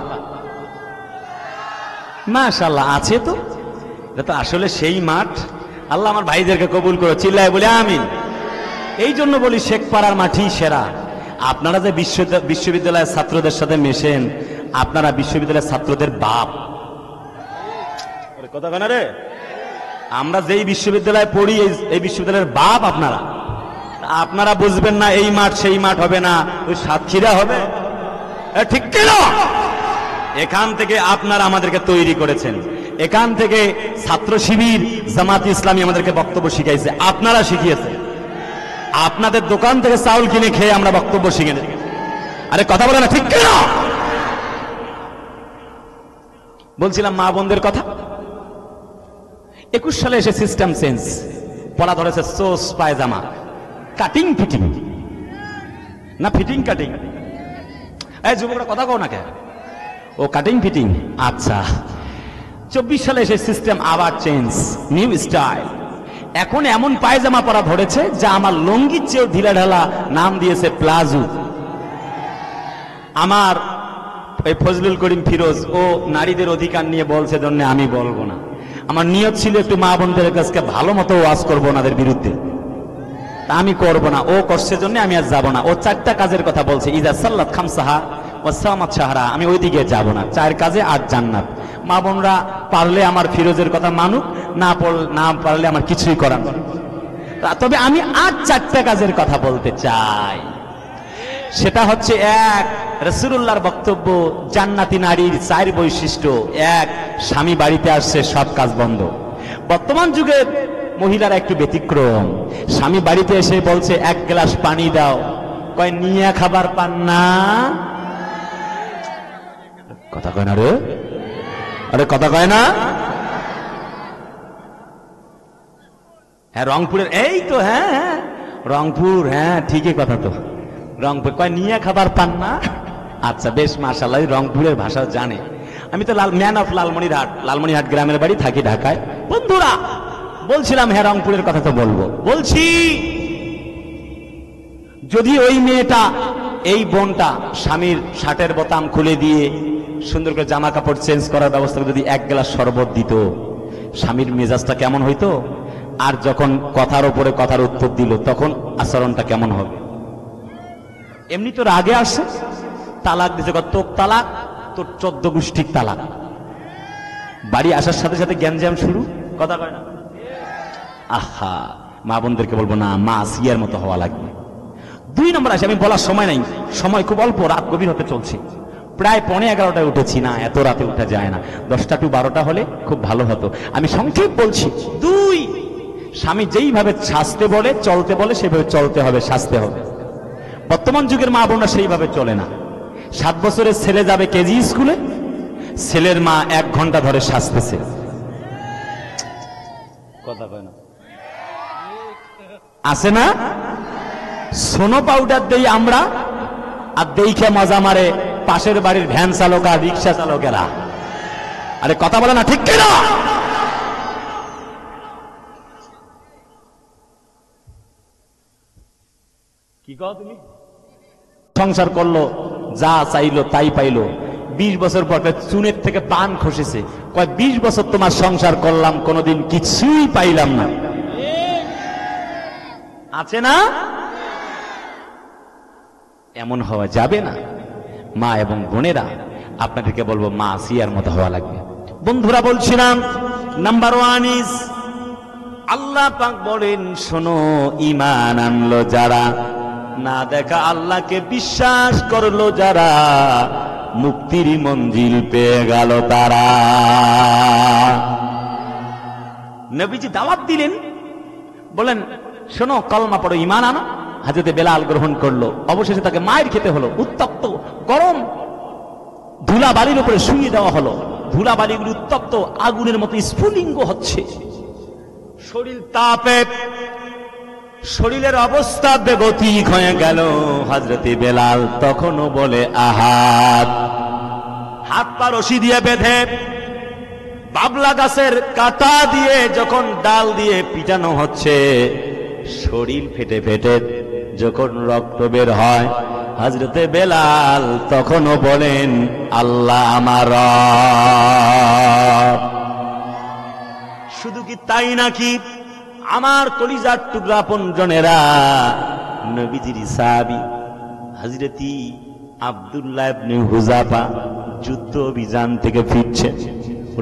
মাশাআল্লাহ, আছে তো। এটা তো আসলে সেই মাঠ। আল্লাহ আমার ভাইদেরকে কবুল করো, চিল্লায় বলে আমিন। এই জন্য বলি শেখপাড়ার মাঠই সেরা। আপনারা যে বিশ্ববিদ্যালয়ের ছাত্রদের সাথে মেশেন, আপনারা বিশ্ববিদ্যালয়ের ছাত্রদের বাপ। কথা কেন রে? আমরা যেই বিশ্ববিদ্যালয়ে পড়ি, এই বিশ্ববিদ্যালয়ের বাপ আপনারা। আপনারা বুঝবেন না এই মাঠ সেই মাঠ হবে না, ওই সাতক্ষীরা হবে, ঠিক কিনা? এখান থেকে আপনারা আমাদেরকে তৈরি করেছেন, এখান থেকে ছাত্র শিবির জামাত ইসলামী আমাদেরকে বক্তব্য শিখাইছে, আপনারা শিখিয়েছেন। আপনাদের দোকান থেকে চাউল কিনে খেয়ে আমরা বক্তব্য শিখে নেই। আরে কথা বলে না, ঠিক কিনা? বলছিলাম মা বোনদের কথা। 21 সালে এসে সিস্টেম চেঞ্জ, পড়া ধরেছে সোস পায়জামা, কাটিং ফিটিং না ফিটিং কাটিং। এই যুবকরা কথা কও না কে? ও কাটিং ফিটিং। আচ্ছা, 24 সালে এসে সিস্টেম আবার চেঞ্জ, নিউ স্টাইল। এখন এমন পায়জামা পরা ধরেছে যা আমার লঙ্গির চেয়েও ঢিলা ঢালা, নাম দিয়েছে প্লাজো। আমার এই ফজলুল করিম ফিরোজ ও নারীদের অধিকার নিয়ে বলছে জন্য আমি বলবো না। আমার নিয়ত ছিল একটু মা বোনদের কাছে ভালো মতো ওয়াজ করবো ওনাদের বিরুদ্ধে, আমি করব না। ও করছে জন্য আমি আর যাব না। ও 4টা কাজের কথা বলছে, ইজা সাল্লাত খামসাহা ওয়া সামাত শাহরা, আমি ওই দিকে যাব না। 4 কাজে 8 জান্নাত। মা বোনরা পারলে আমার ফিরোজের কথা মানুক, না পারলে আমার কিছুই করার নেই। তবে আমি আর 4টা কাজের কথা বলতে চাই। সেটা হচ্ছে, 1, রাসূলুল্লাহর বক্তব্য, জান্নাতি নারীর 4 বৈশিষ্ট্য। 1, স্বামী বাড়িতে আসছে সব কাজ বন্ধ। বর্তমান যুগের মহিলারা একটু ব্যতিক্রম। স্বামী বাড়িতে এসে বলছে 1 গ্লাস পানি দাও, কয় নিয়ে খাবার পান না। কথা কয় না রে? আরে কথা কয় না? হ্যাঁ, রংপুরের এই তো, হ্যাঁ রংপুর, হ্যাঁ ঠিকই কথা তো। রংপুর কয় নিয়ে খাবার পান না। আচ্ছা বেশ, মাশাআল্লাহ, রংপুরের ভাষা জানে। আমি তো ম্যান অফ লালমনিরহাট গ্রামের বাড়ি, থাকি ঢাকায়। বন্ধুরা বলছিলাম, হ্যাঁ রংপুরের কথা তো বলবো। বলছি, যদি ওই মেয়েটা, এই বোনটা স্বামীর শার্টের বোতাম খুলে দিয়ে সুন্দর করে জামা কাপড় চেঞ্জ করার ব্যবস্থা করে যদি 1 গ্লাস শরবত দিত, স্বামীর মেজাজটা কেমন হইতো? আর যখন কথার উপরে কথার উত্তর দিল, তখন আচরণটা কেমন হবে? এমনি তো রাগে আসে, তালাক দিছে, তোর তালাক, তোর 14 গোষ্ঠীর তালাক। বাড়ি আসার সাথে সাথে গ্যাঞ্জাম শুরু। কথা কয় না? আহা, মা বোনদেরকে বলবো না, মা সিয়ার মতো হওয়া লাগবে। 2 নম্বর আসে, আমি বলার সময় নাই, সময় খুব অল্প, রাত গভীর হতে চলছে। প্রায় 11:30টায় উঠেছি না, এত রাতে উঠা যায় না। 10টা টু 12টা হলে খুব ভালো হতো। আমি সংক্ষেপ বলছি। 2, স্বামী যেইভাবে সাজতে বলে, চলতে বলে, সেভাবে চলতে হবে, সাজতে হবে। বর্তমান যুগের মা বোনরা সেইভাবে চলে না। 7 বছরের ছেলে যাবে কেজি স্কুলে, ছেলের মা 1 ঘন্টা ধরে সাজতেছে। কথা কয় না? আছে না? সোনো পাউডার দেই আমরা, আর দেখে মজা মারে পাশের বাড়ির ভ্যান চালক আর রিক্সা চালকেরা। আরে কথা বলে না, ঠিক কিনা? কি কও তুমি? সংসার করলো, যা চাইলো তাই পাইলো। 20 বছর পর চুনের থেকে পান খসেছে, কয় 20 বছর তোমার সংসার করলাম, কোনোদিন কিছুই পাইলাম না। আছে না? এমন হওয়া যাবে না। মা এবং বোনেরা, আপনাদেরকে বলবো মা আসিয়ার মতো হওয়া লাগবে। বন্ধুরা, বলছিলাম নাম্বার 1 ইজ, আল্লাহ পাক বলেন, শোনো, ঈমান আনলো যারা, না দেখা আল্লাহকে বিশ্বাস করলো যারা, মুক্তির মঞ্জিল পেয়ে গেল তারা। নবীজি দাওয়াত দিলেন, বলেন শোনো, কলমা পড়ো, ঈমান আনো। হযরতে বেলাল গ্রহণ করলো। অবশেষে তাকে মায়ের খেতে হলো। উত্তপ্ত গরম ধুলা বালির উপরে শুইয়ে দেওয়া হলো। ধুলা বালিগুলো উত্তপ্ত আগুনের মতো স্ফুলিঙ্গ হচ্ছে। শরীর তাপে শরীরের অবস্থা বেগতিক হয়ে গেল। হযরতে বেলাল তখনও বলে আহাদ। হাত পা রশি দিয়ে বেঁধে, বাবলা গাছের কাঁটা দিয়ে যখন ডাল দিয়ে পিটানো হচ্ছে, শরীর ফেটে ফেটে যখন রক্ত বের হয়, হযরতে বেলাল তখনও বলেন আল্লাহ আমার রব। শুধু কি তাই নাকি, আমার কলিজার টুকরা আপনজনেরা, নবীজির সাহাবী হযরতি আব্দুল্লাহ ইবনে হুযাফা যুদ্ধ অভিযান থেকে ফিরছেন।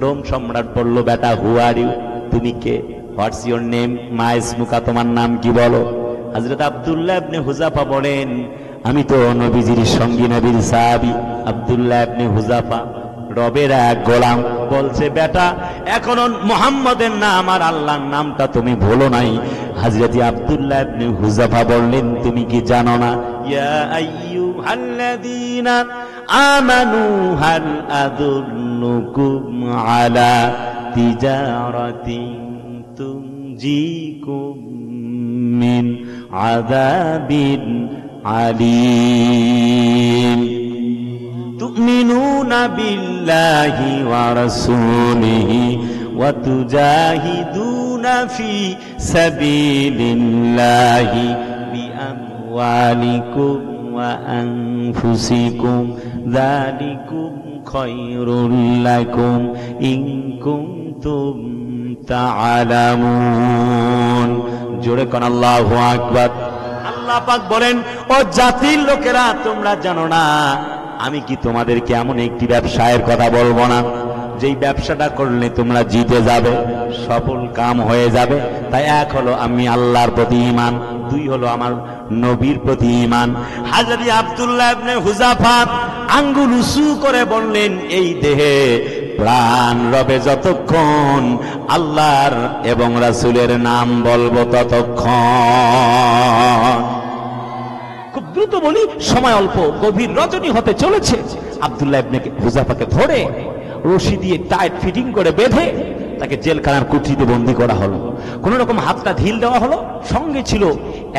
রোম সম্রাট বলল, বেটা, হু আর ইউ, তুমি কে? What's your name? মা ইসমুকা, তোমার নাম কি বলো? হযরত আব্দুল্লাহ ইবনে হুযাফা বলেন, আমি তো নবীজির সঙ্গী, নবীর সাহাবী আব্দুল্লাহ ইবনে হুযাফা, রবের এক গোলাম। বলছে, বেটা, এখনো মুহাম্মদের নাম আর আল্লাহর নামটা তুমি ভুলো নাই। হযরত আব্দুল্লাহ ইবনে হুযাফা বললেন, তুমি কি জানো না, ইয়া আইয়ুহাল্লাযীনা আমানু হাল আদুল্লুকুম আলা তিজারাতিন তুনজিকুম মিন আযাবিন আলীম তুমিনুনা বিল্লাহি ওয়া রাসূলিহি ওয়া তুজাহিদুনা ফি সাবিলিল্লাহি বিআমওয়ালিকুম ওয়া আনফুসিকুম যালিকুম খায়রুল লাকুম ইন কুনতুম তা'লামুন। জোরে কোন আল্লাহু আকবার। আল্লাহ পাক বলেন, ও জাতির লোকেরা, তোমরা জানো না আমি কি তোমাদেরকে এমন একটি ব্যবসায়ের কথা বলবো না, যেই ব্যবসাটা করলে তোমরা জিতে যাবে, সফল কাম হয়ে যাবে। তাই এক হলো আমি আল্লাহর প্রতি ঈমান, দুই হলো আমার নবীর প্রতি ঈমান। হযরত আব্দুল্লাহ ইবনে হুযাফা আঙ্গুল উঁচু করে বললেন, এই দেহে প্রাণ রবে যতক্ষণ আল্লাহর এবং রাসূলের নাম বলবো ততক্ষণ। খুব দ্রুত বলি, সময় অল্প, গভীর রজনী হতে চলেছে। আব্দুল্লাহ ইবনে হুযাফাকে ধরে রশি দিয়ে টাইট ফিটিং করে বেঁধে তাকে জেলখানার কুঠিতে বন্দী করা হলো। কোন রকম হাতটা ঢিল দেওয়া হলো, সঙ্গে ছিল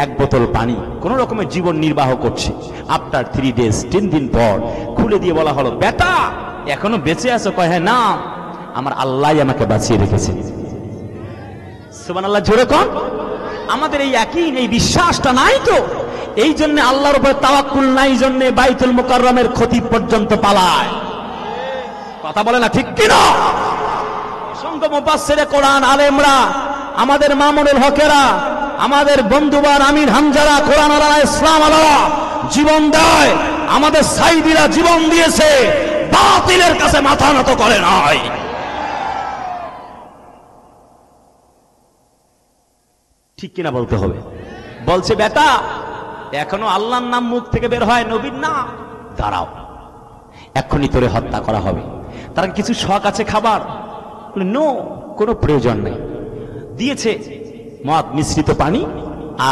1 বোতল পানি। কোন রকমের জীবন নির্বাহ করছে। আফটার 3 ডেজ, 3 দিন পর খুলে দিয়ে বলা হলো, বেটা, এখনো বেঁচে আছো? কয়, হ্যাঁ। না, আমার আল্লাহ আমাকে বাঁচিয়ে রেখেছে। সুবহানাল্লাহ, জোরে কোন। আমাদের এই ইয়াকিন, এই বিশ্বাসটা নাই তো, এই জন্য আল্লাহর উপর তাওয়াক্কুল নাই, জন্য বাইতুল মুকাররমের খতিব পর্যন্ত পালায়। কথা বলে না, ঠিক কিনা? অসংখ্য মুফাসসিরে কোরআন, আলেমরা, আমাদের মামুনুল হকেরা, আমাদের বন্ধুবান আমির হামজারা, কোরআন আলা, ইসলাম আলা জীবন দেয়। আমাদের সাইদিরা জীবন দিয়েছে, বাতিলের কাছে মাথা নত করে নাই। ঠিক কিনা বলতে হবে। বলছে, বেটা, এখনো আল্লাহর নাম মুখ থেকে বের হয়, নবীর নাম। দাঁড়াও, এক্ষুনি তোরে হত্যা করা হবে। তার কিছু শখ আছে খাবার, নো, কোনো প্রয়োজন নেই। দিয়েছে মদ মিশ্রিত পানি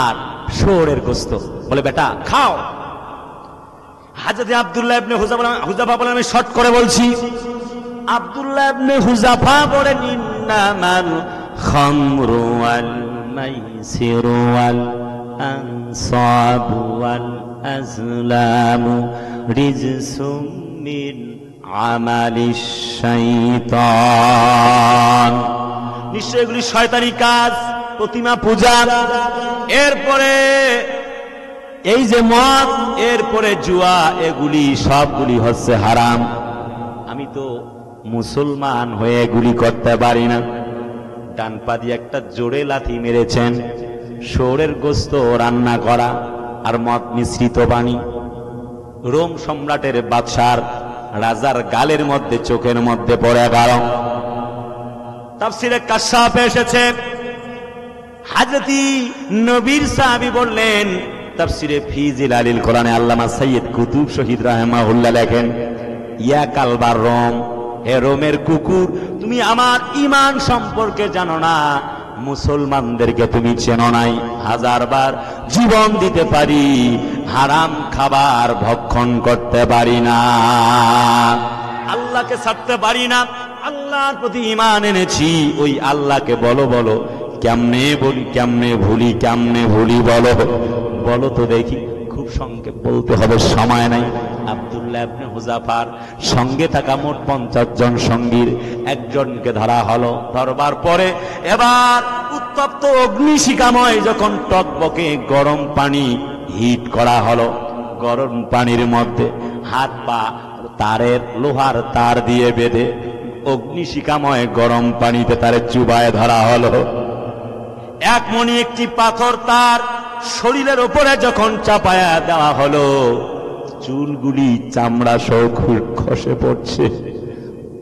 আর শুয়োরের গোশত। বলে, বেটা, খাও। হযরত আব্দুল্লাহ ইবনে হুযাফা বলেন, আমি শর্ট করে বলছি। আব্দুল্লাহ ইবনে হুযাফা বলেন, ইন্নামাল খামরু ওয়াল মাইসিরু ওয়াল আনসাবু ওয়াল আজলামু রিজসুম মিন আমালিশ শাইতান। নিশ্চয় এগুলি শয়তানি কাজ, প্রতিমা পূজা। এরপরে এই যে মদ, এরপরে জুয়া, এগুলি সবগুলি হচ্ছে হারাম। আমি তো মুসলমান হয়ে গুলি করতে পারি না। ডান পা দিয়ে একটা জোরে লাথি মেরেছেন। শুয়োরের গোস্ত রান্না করা আর মদ মিশ্রিত পানি রোম সম্রাটের বাদশার রাজার গালের মধ্যে চোখের মধ্যে পড়ে গেল। তাফসীরে কাশফে এসেছে, হযরতি নবীর সাহাবী বললেন, তাফসীরে ফি জিলালিল কোরআনে আল্লামা সাইয়্যিদ কুতুব শহীদ রাহিমাহুল্লাহ লেখেন, ইয়া কালবার রোম, হে রোমের কুকুর, তুমি আমার ঈমান সম্পর্কে জানো না, মুসলমানদেরকে তুমি চেনো নাই। হাজারবার জীবন দিতে পারি, হারাম খাবার ভক্ষণ করতে পারি না, আল্লাহকে ছাড়তে পারি না, আল্লাহর প্রতি ঈমান এনেছি। ওই আল্লাহকে বলো বলো, কেমনে বলি, কেমনে ভুলি, কেমনে ভুলি, বলো বলো তো দেখি। খুব সংক্ষেপ বলতে হবে, সময় নাই। আব্দুল্লাহ ইবনে হুযাফার সঙ্গে থাকা মোট 50 জন সঙ্গীর একজনকে ধরা হলো। ধরবার পরে এবার উত্তপ্ত অগ্নিশিখাময় যখন টকবকে গরম পানি হিট করা হলো, গরম পানির মধ্যে হাত পা তারের লোহার তার দিয়ে বেঁধে অগ্নিশিখাময় গরম পানিতে তারে চুবায় ধরা হলো। এক মণি একটি পাথর তার শরীরের উপরে যখন চাপায়া দেওয়া হলো, চুলগুলি চামড়া সহ খসে পড়ছে।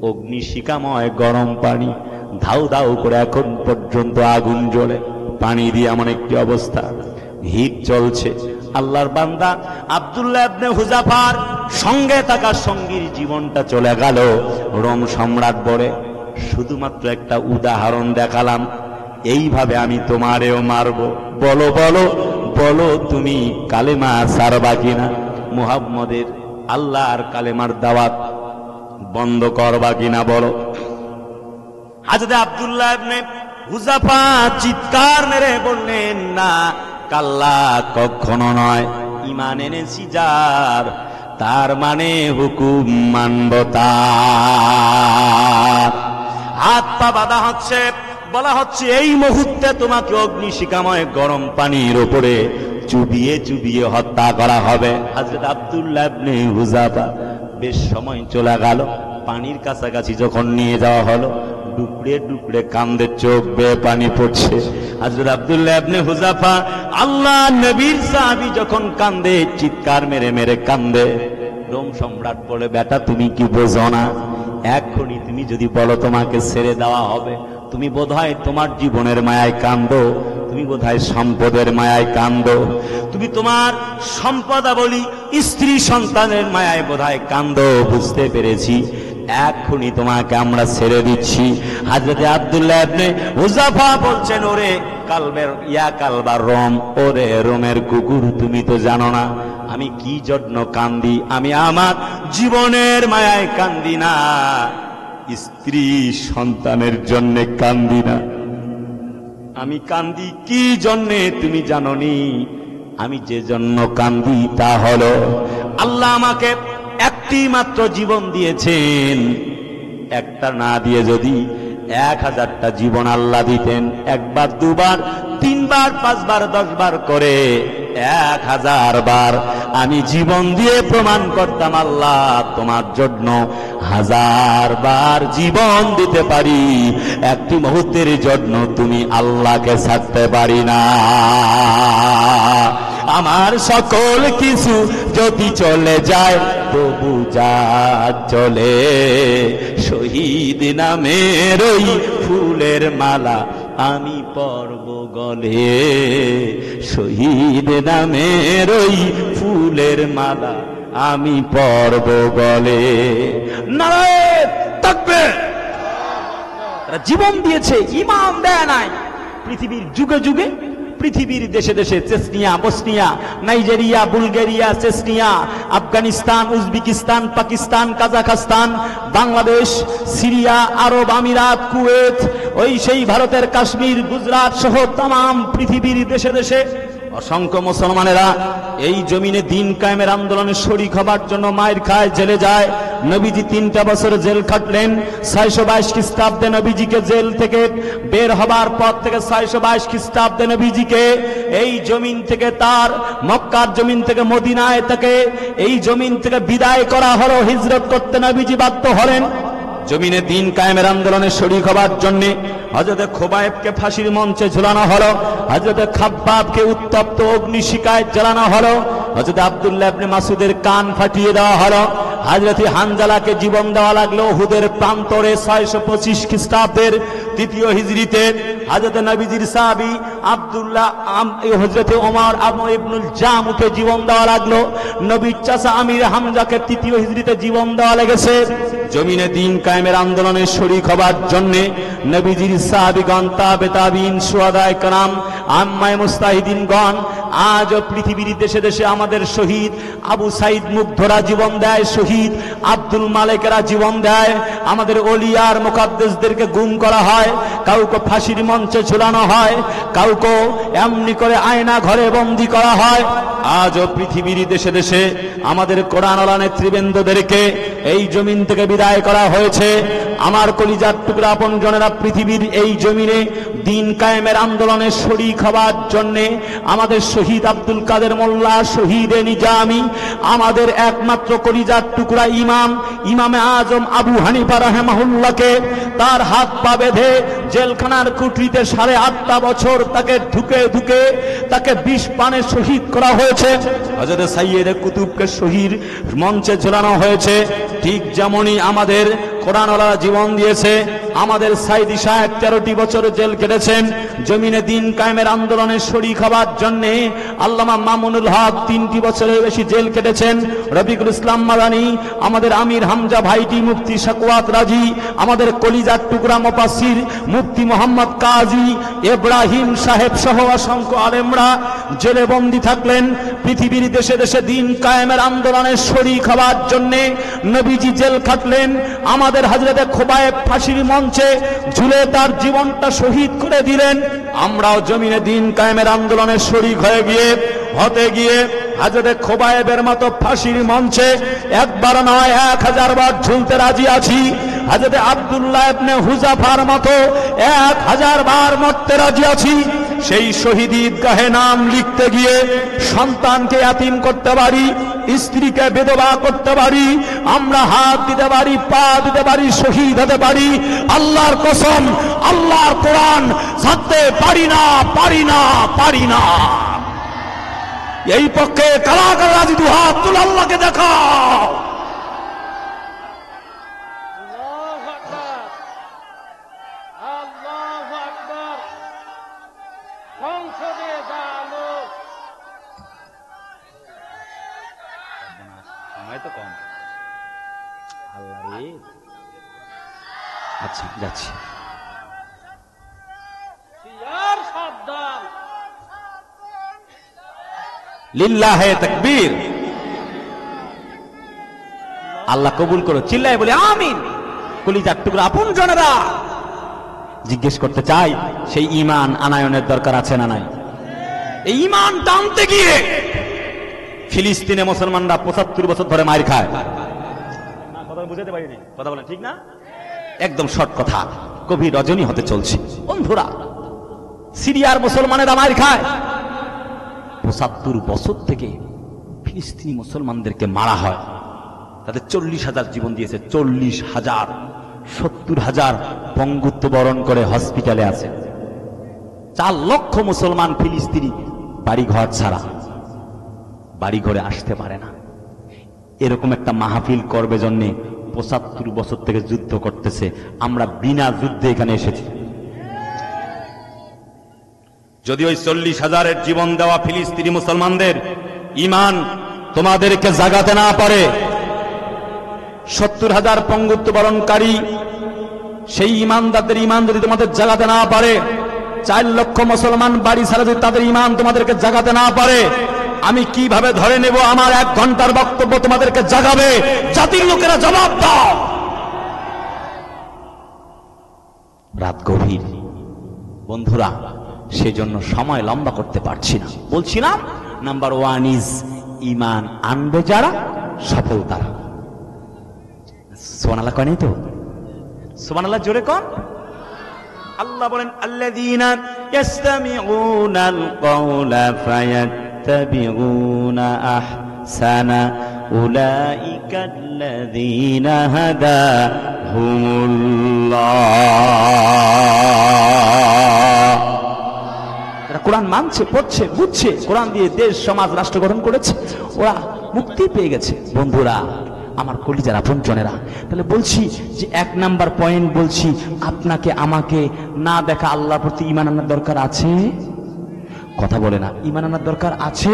অগ্নিশিখাময় গরম পানি, ধাউ ধাউ করে এখন পর্যন্ত আগুন জ্বলে, পানি দিয়ে এমন একটি অবস্থা, হিট চলছে। আল্লাহর বান্দা আব্দুল্লাহ ইবনে হুযাফার সঙ্গে থাকা সঙ্গীর জীবনটা চলে গেল রোম সম্রাট বলে। শুধুমাত্র একটা উদাহরণ দেখালাম, এইভাবে আমি তোমারেও মারব। বলো বলো বলো, তুমি কালেমা ছাড়বা কিনা? মুহাম্মদের আল্লাহর কালেমার দাওয়াত বন্ধ করবা কিনা বলো? হযরত আব্দুল্লাহ ইবনে হুযাফা চিৎকার মেরে বললেন, না, কাল্লা, কখনো নয়। ঈমান এনেছি যার, তার মানে হুকুম মানব তার। হাত পা বাঁধা হচ্ছে, বলা হচ্ছে এই মুহূর্তে তোমাকে অগ্নিশিখাময় গরম পানির উপরে চুবিয়ে চুবিয়ে হত্যা করা হবে। হযরত আব্দুল্লাহ ইবনে হুযাফা বেশ সময় চলে গেল। পানির কাছাকাছি যখন নিয়ে যাওয়া হলো, ডুকরে ডুকরে কান্দে, চোখ বেয়ে পানি পড়ছে। হযরত আব্দুল্লাহ ইবনে হুযাফা আল্লাহ নবীর সাহাবী যখন কান্দে, চিৎকার মেরে মেরে কান্দে। রোম সম্রাট বলে, বেটা তুমি কি বোঝো না? এখনই তুমি যদি বলো তোমাকে ছেড়ে দেওয়া হবে, তুমি বোধহয় তোমার জীবনের মায়ায় কান্দো, তুমি বোধহয় সম্পদের মায়ায় কান্দো, তুমি তোমার সম্পদাবলী স্ত্রী সন্তানের মায়ায় বোধহয় কান্দো। বুঝতে পেরেছি, এখনই তোমাকে আমরা ছেড়ে দিচ্ছি। হযরত আব্দুল্লাহ ইবনে হুযাফা বলছেন, ওরে কালবের ইয়া কালবার রোম, ওরে রোমের কুকুর, তুমি তো জানো না আমি কি জন্য কান্দি। আমি আমার জীবনের মায়ায় কান্দি না, স্ত্রী সন্তানের জন্য কান্দি না। আমি কান্দি কি জন্যে তুমি জানোনি? আমি যে জন্য কান্দি তা হলো, আল্লাহ আমাকে একটি মাত্র জীবন দিয়েছেন, একটা না দিয়ে যদি 1000টা জীবন আল্লাহ দিতেন, একবার, দুবার, 3 বার, 5 বার, 10 বার করে 1000 বার আমি জীবন দিয়ে প্রমাণ করতাম, আল্লাহ তোমার জন্য 1000 বার জীবন দিতে পারি, একটি মুহূর্তের জন্য তুমি আল্লাহকে ছাড়তে পারি না। আমার সকল কিছু যদি চলে যায়, তবু যা চলে, শহীদ নামের ওই ফুলের মালা আমি পরব গলে, শহীদ নামের ওই ফুলের মালা আমি পরব গলে। নারায়ে তাকবীর! জীবন দিয়েছে, ঈমান দেয় নাই। পৃথিবীর যুগে যুগে, পৃথিবীর দেশে দেশে, Chechnya, Bosnia, Nigeria, Bulgaria, Chechnya, Afghanistan, Uzbekistan, Pakistan, Kazakhstan, Bangladesh, Syria, আরব আমিরাত, কুয়েত, ওই সেই ভারতের কাশ্মীর, গুজরাট সহ তাম পৃথিবীর দেশে দেশে অসংখ্য মুসলমানেরা এই জমিনে দিন কায়েমের আন্দোলনে শরীক হবার জন্য মায়ের খায়, জেলে যায়। নবীজি 3টা বছর জেল খাটলেন। 622 খ্রিস্টাব্দে নবীজিকে জেল থেকে বের হবার পর থেকে 622 খ্রিস্টাব্দে নবীজিকে এই জমিন থেকে, তার মক্কার জমিন থেকে মদিনায় থেকে এই জমিন থেকে বিদায় করা হলো। হিজরত করতে নবীজি বাধ্য হলেন। জমিনে দিন কায়েমের আন্দোলনে শরীক হবার জন্য হযরতে খোবায়েবকে ফাঁসির মঞ্চে ঝুলানো হলো, হযরতে খাব্বাবকে উত্তপ্ত অগ্নিশিখায় জ্বালানো হলো, হযরতে আব্দুল্লাহ ইবনে মাসউদের কান ফাটিয়ে দেওয়া হলো, হযরতে হানজালাকে জীবন দেওয়া লাগলো উহুদের প্রান্তরে 625 খ্রিস্টাব্দের 3য় হিজরিতে। হযরতে নবীজির সাহাবী আব্দুল্লাহ হযরতে ওমর ইবনুল জামুকে জীবন দেওয়া লাগলো। নবীর চাচা আমির হামজাকে 3য় হিজরিতে জীবন দেওয়া লেগেছে। জমিনে দিন কায়েমের আন্দোলনে শরীক হবার জন্য নবীজির সাহাবীগণ, তাবে তাবিন, শুহাদায়ে কেরাম, আম্মায়ে মুস্তাহিদিনগণ আজও পৃথিবীর দেশে দেশে আমাদের শহীদ আবু সাইদ মুগ্ধরা জীবন দেয়, শহীদ আব্দুল মালেকেরা জীবন দেয়। আমাদের ওলিয়ার মুকাদ্দেসদেরকে গুম করা হয়, কাউকে ফাঁসির মঞ্চে ঝুলানো হয়, কাউকে এমনি করে আয়না ঘরে বন্দী করা হয়। আজও পৃথিবীর দেশে দেশে আমাদের কোরআনওয়ালা নেতৃবৃন্দদেরকে এই জমিন থেকে বিদায় করা হয়েছে। আমার কলিজার টুকরা আপনজনেরা, পৃথিবীর এই জমিনে দিন কায়েমের আন্দোলনে শরীক হবার জন্য আমাদের শহীদ আব্দুল কাদের মোল্লা, শহীদ নিজামী, আমাদের একমাত্র কলিজার টুকরা ইমামে আজম আবু হানিফা রাহিমাহুল্লাহকে তার হাত পা বেঁধে জেলখানার কুঠরিতে 8.5 বছর তাকে ঢুকে ঢুকে তাকে বিষ পানে শহীদ করা হয়েছে। হযরত সাইয়েদ কুতুবকে শহীদ মঞ্চে ঝোলানো হয়েছে। ঠিক যেমনই আমাদের কোরআনওয়ালা জীবন দিয়েছে, আমাদের সাইদি সাহেব 13টি বছর জেল কেটেছেন জমিনে দিন কায়েমের আন্দোলনে শরীক হবার জন্য। আল্লামা মামুনুল হক 3টি বছরের বেশি জেল কেটেছেন। রফিকুল ইসলাম মাদানী, আমাদের আমির হামজা ভাইটি, মুফতি শাকওয়াত রাজি, আমাদের কলিজার টুকরা মুফাসসির মুফতি মোহাম্মদ কাজী ইব্রাহিম সাহেব সহ অসংখ্য আলেমরা জেলে বন্দী থাকলেন। পৃথিবীর দেশে দেশে দিন কায়েমের আন্দোলনে শরীক হবার জন্য নবীজি জেল খাটলেন। আমাদের হযরতে খোবায়েব ফাঁসির মঞ্চে ঝুলে তার জীবনটা শহীদ করে দিলেন। আমরাও জমিনে দিন কায়েমের আন্দোলনে শরীক হতে গিয়ে হযরতে খোবায়েবের মতো ফাঁসির মঞ্চে একবার নয় 1000 বার ঝুলতে রাজি আছি। হযরতে আব্দুল্লাহ ইবনে হুযাফার মতো 1000 বার মরতে রাজি আছি। সেই শহীদ ঈদগাহে নাম লিখতে গিয়ে সন্তানকে ইয়াতীম করতে পারি, স্ত্রীকে বিধবা করতে পারি, আমরা হাত দিতে পারি, পা দিতে পারি, শহীদ হতে পারি। আল্লাহর কসম, আল্লাহর কোরআন ছাড়তে পারি না। এই পক্ষে কারা কারা রাজি? দুহাত তুলে আল্লাহকে দেখাও। আচ্ছা, যাচ্ছি। লিল্লাহে তাকবীর। আল্লাহ কবুল করো। চিল্লায় বলি আমিন। কলিজার টুকরা আপনজনেরা, জিজ্ঞেস করতে চাই, সেই ঈমান আনায়নের দরকার আছে না নাই? এই ঈমান টানতে গিয়ে ফিলিস্তিনে মুসলমানরা 75 বছর ধরে মার খায়। কথা বুঝাতে পারিনি, কথা বলেন ঠিক না? একদম শর্ট কথা, কবি রজনী হতে চলছে। বন্ধুরা, সিরিয়ার মুসলমানেরা মার খায়। 75 বছর থেকে ফিলিস্তিনি মুসলমানদেরকে মারা হয়। তাদের 40,000 জীবন দিয়েছে, 40,000, 70,000 পঙ্গুত্ব বরণ করে হসপিটালে আছে। 4 লক্ষ মুসলমান ফিলিস্তিনি বাড়িঘর ছাড়া, বাড়িঘরে আসতে পারে না। এরকম একটা মাহফিল করবে জন্যে 75 বছর থেকে যুদ্ধ করতেছে। আমরা বিনা যুদ্ধে এখানে এসেছি। যদি ওই 40,000-এর জীবন দেওয়া ফিলিস্তিনি মুসলমানদের ঈমান তোমাদেরকে জাগাতে না পারে, 70,000 পঙ্গুত্ব বরণকারী সেই ঈমানদারদের ঈমান যদি তোমাদের জাগাতে না পারে, 4 লক্ষ মুসলমান বাড়ি ছাড়া যদি তাদের ঈমান তোমাদেরকে জাগাতে না পারে, আমি কিভাবে ধরে নেব আমার 1 ঘন্টার বক্তব্য তোমাদেরকে জাগাবে? জাতির লোকেরা জবাব দাও। রাত গভীর, বন্ধুরা সেজন্য সময় লম্বা করতে পারছি না। বলছিলাম নাম্বার 1 ইজ ঈমান আনবে যারা সফল তারা। সুবহানাল্লাহ কয় নাই তো? সুবহানাল্লাহ জোরে কোন? আল্লাহ বলেন আল্লাযীনা ইয়াসতামিউনাল কাওলা ফায়াত্তাবিউনা আহসানা উলাইকাল্লাযীনা হাদাহুমুল্লাহ। যারা কোরআন মানছে, পড়ছে, বুঝছে, কোরআন দিয়ে দেশ সমাজ রাষ্ট্র গঠন করেছে, ওরা মুক্তি পেয়ে গেছে। বন্ধুরা আমার কলিজার আপনজনেরা, তাহলে বলছি যে 1 নাম্বার পয়েন্ট বলছি, আপনাকে আমাকে না দেখা আল্লাহর প্রতি ঈমান আনার দরকার আছে। কথা বলে না, ঈমান আনার দরকার আছে।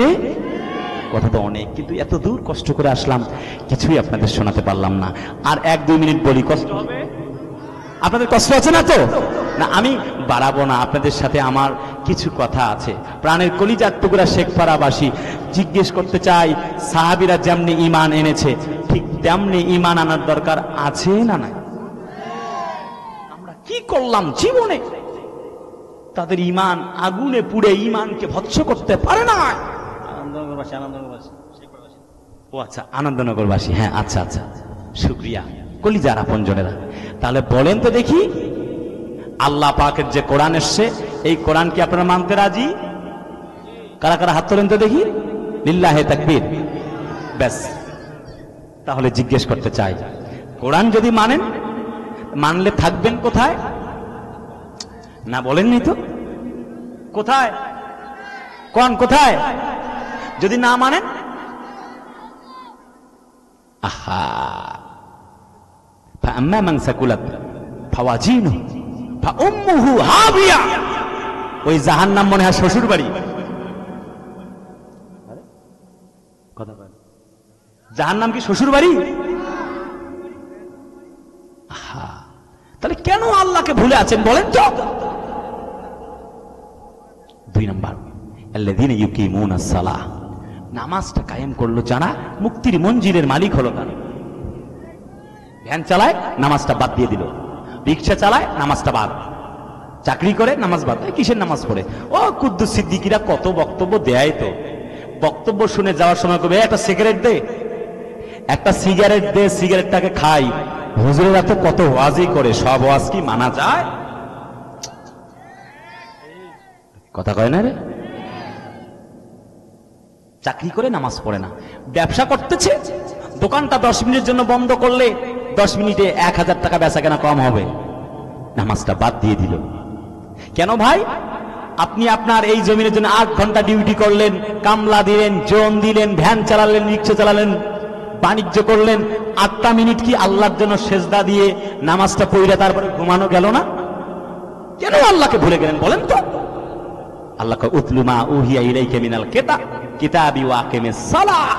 কথা তো অনেক, কিন্তু এত দূর কষ্ট করে আসলাম, কিছুই আপনাদের শোনাতে পারলাম না। আর 1-2 মিনিট বলি, কষ্ট হবে? আপনাদের কষ্ট আছে না তো? না, আমি বাড়াবো না। আপনাদের সাথে আমার কিছু কথা আছে। প্রাণের কলিজার টুকরা শেখপাড়াবাসী জিজ্ঞেস করতে চাই, সাহাবীরা যেমনি ঈমান এনেছে ঠিক তেমনি ঈমান আনার দরকার আছে না নাই? আমরা কি করলাম জীবনে? তাদের ঈমান আগুনে পুড়ে ঈমানকে ভৎস করতে পারে না। ও আচ্ছা, আনন্দনগরবাসী। হ্যাঁ, আচ্ছা আচ্ছা, শুকরিয়া কলিজার আপনজনেরা। তাহলে বলেন তো দেখি, আল্লাহ পাকের যে কোরআন এসছে, এই কোরআন কি আপনারা মানতে রাজি? কারা কারা হাত তোলেন তো দেখি। লিল্লাহে তাকবীর। ব্যাস, তাহলে জিজ্ঞেস করতে চাই, কোরআন যদি মানেন, মানলে থাকবেন কোথায়? না বলেননি তো কোথায়? কোন কোথায়? যদি না মানেন, আহা, ফাআম্মা মান সাকুলাত ফাওয়াজিনু ফাউম্মুহু হাবিয়া। ওই জাহান্নাম মনে হয় শ্বশুর বাড়ি। কথা বলেন, জাহান্নাম কি শ্বশুর বাড়ি? তাহলে কেন আল্লাহকে ভুলে আছেন বলেন তো? 2 নাম্বার, আল্লাযীনা ইউকিমুনাস সালাহ, নামাজটা কায়েম করলো যারা, মুক্তির মঞ্জিলের মালিক হলো তারা। ভ্যান চালায়, নামাজটা বাদ দিয়ে দিল। রিকশা চালায়, নামাজটা বাদ। চাকরি করে, নামাজ বাদ। কিসের নামাজ পড়ে? ও কুদ্দুস সিদ্দিকীরা কত বক্তব্য দেয়, তো বক্তব্য শুনে যাওয়ার সময় কবে একটা সিগারেট দে, একটা সিগারেট দে, সিগারেটটাকে খাই। হুজুরেরা তো কত ওয়াজই করে, সব ওয়াজ কি মানা যায়? কথা কয় না রে। চাকরি করে, নামাজ পড়ে না। ব্যবসা করতেছে, দোকানটা 10 মিনিটের জন্য বন্ধ করলে 10 মিনিটে 1000 টাকা বেচা কেনা কম হবে, নামাজটা বাদ দিয়ে দিল। কেন ভাই? আপনি আপনার এই জমিনের জন্য 8 ঘন্টা ডিউটি করলেন, কামলা দিলেন, জন দিলেন, ভ্যান চালালেন, রিক্সা চালালেন, বাণিজ্য করলেন, 8টা মিনিট কি আল্লাহর জন্য সেজদা দিয়ে নামাজটা পড়ে তারপরে ঘুমানো গেল না? কেন আল্লাহকে ভুলে গেলেন বলেন তো? আল্লাহ কয় উতলু মা উহিয়া ইলাইকা মিনাল কিতাবি ওয়া আকিমিস সালাহ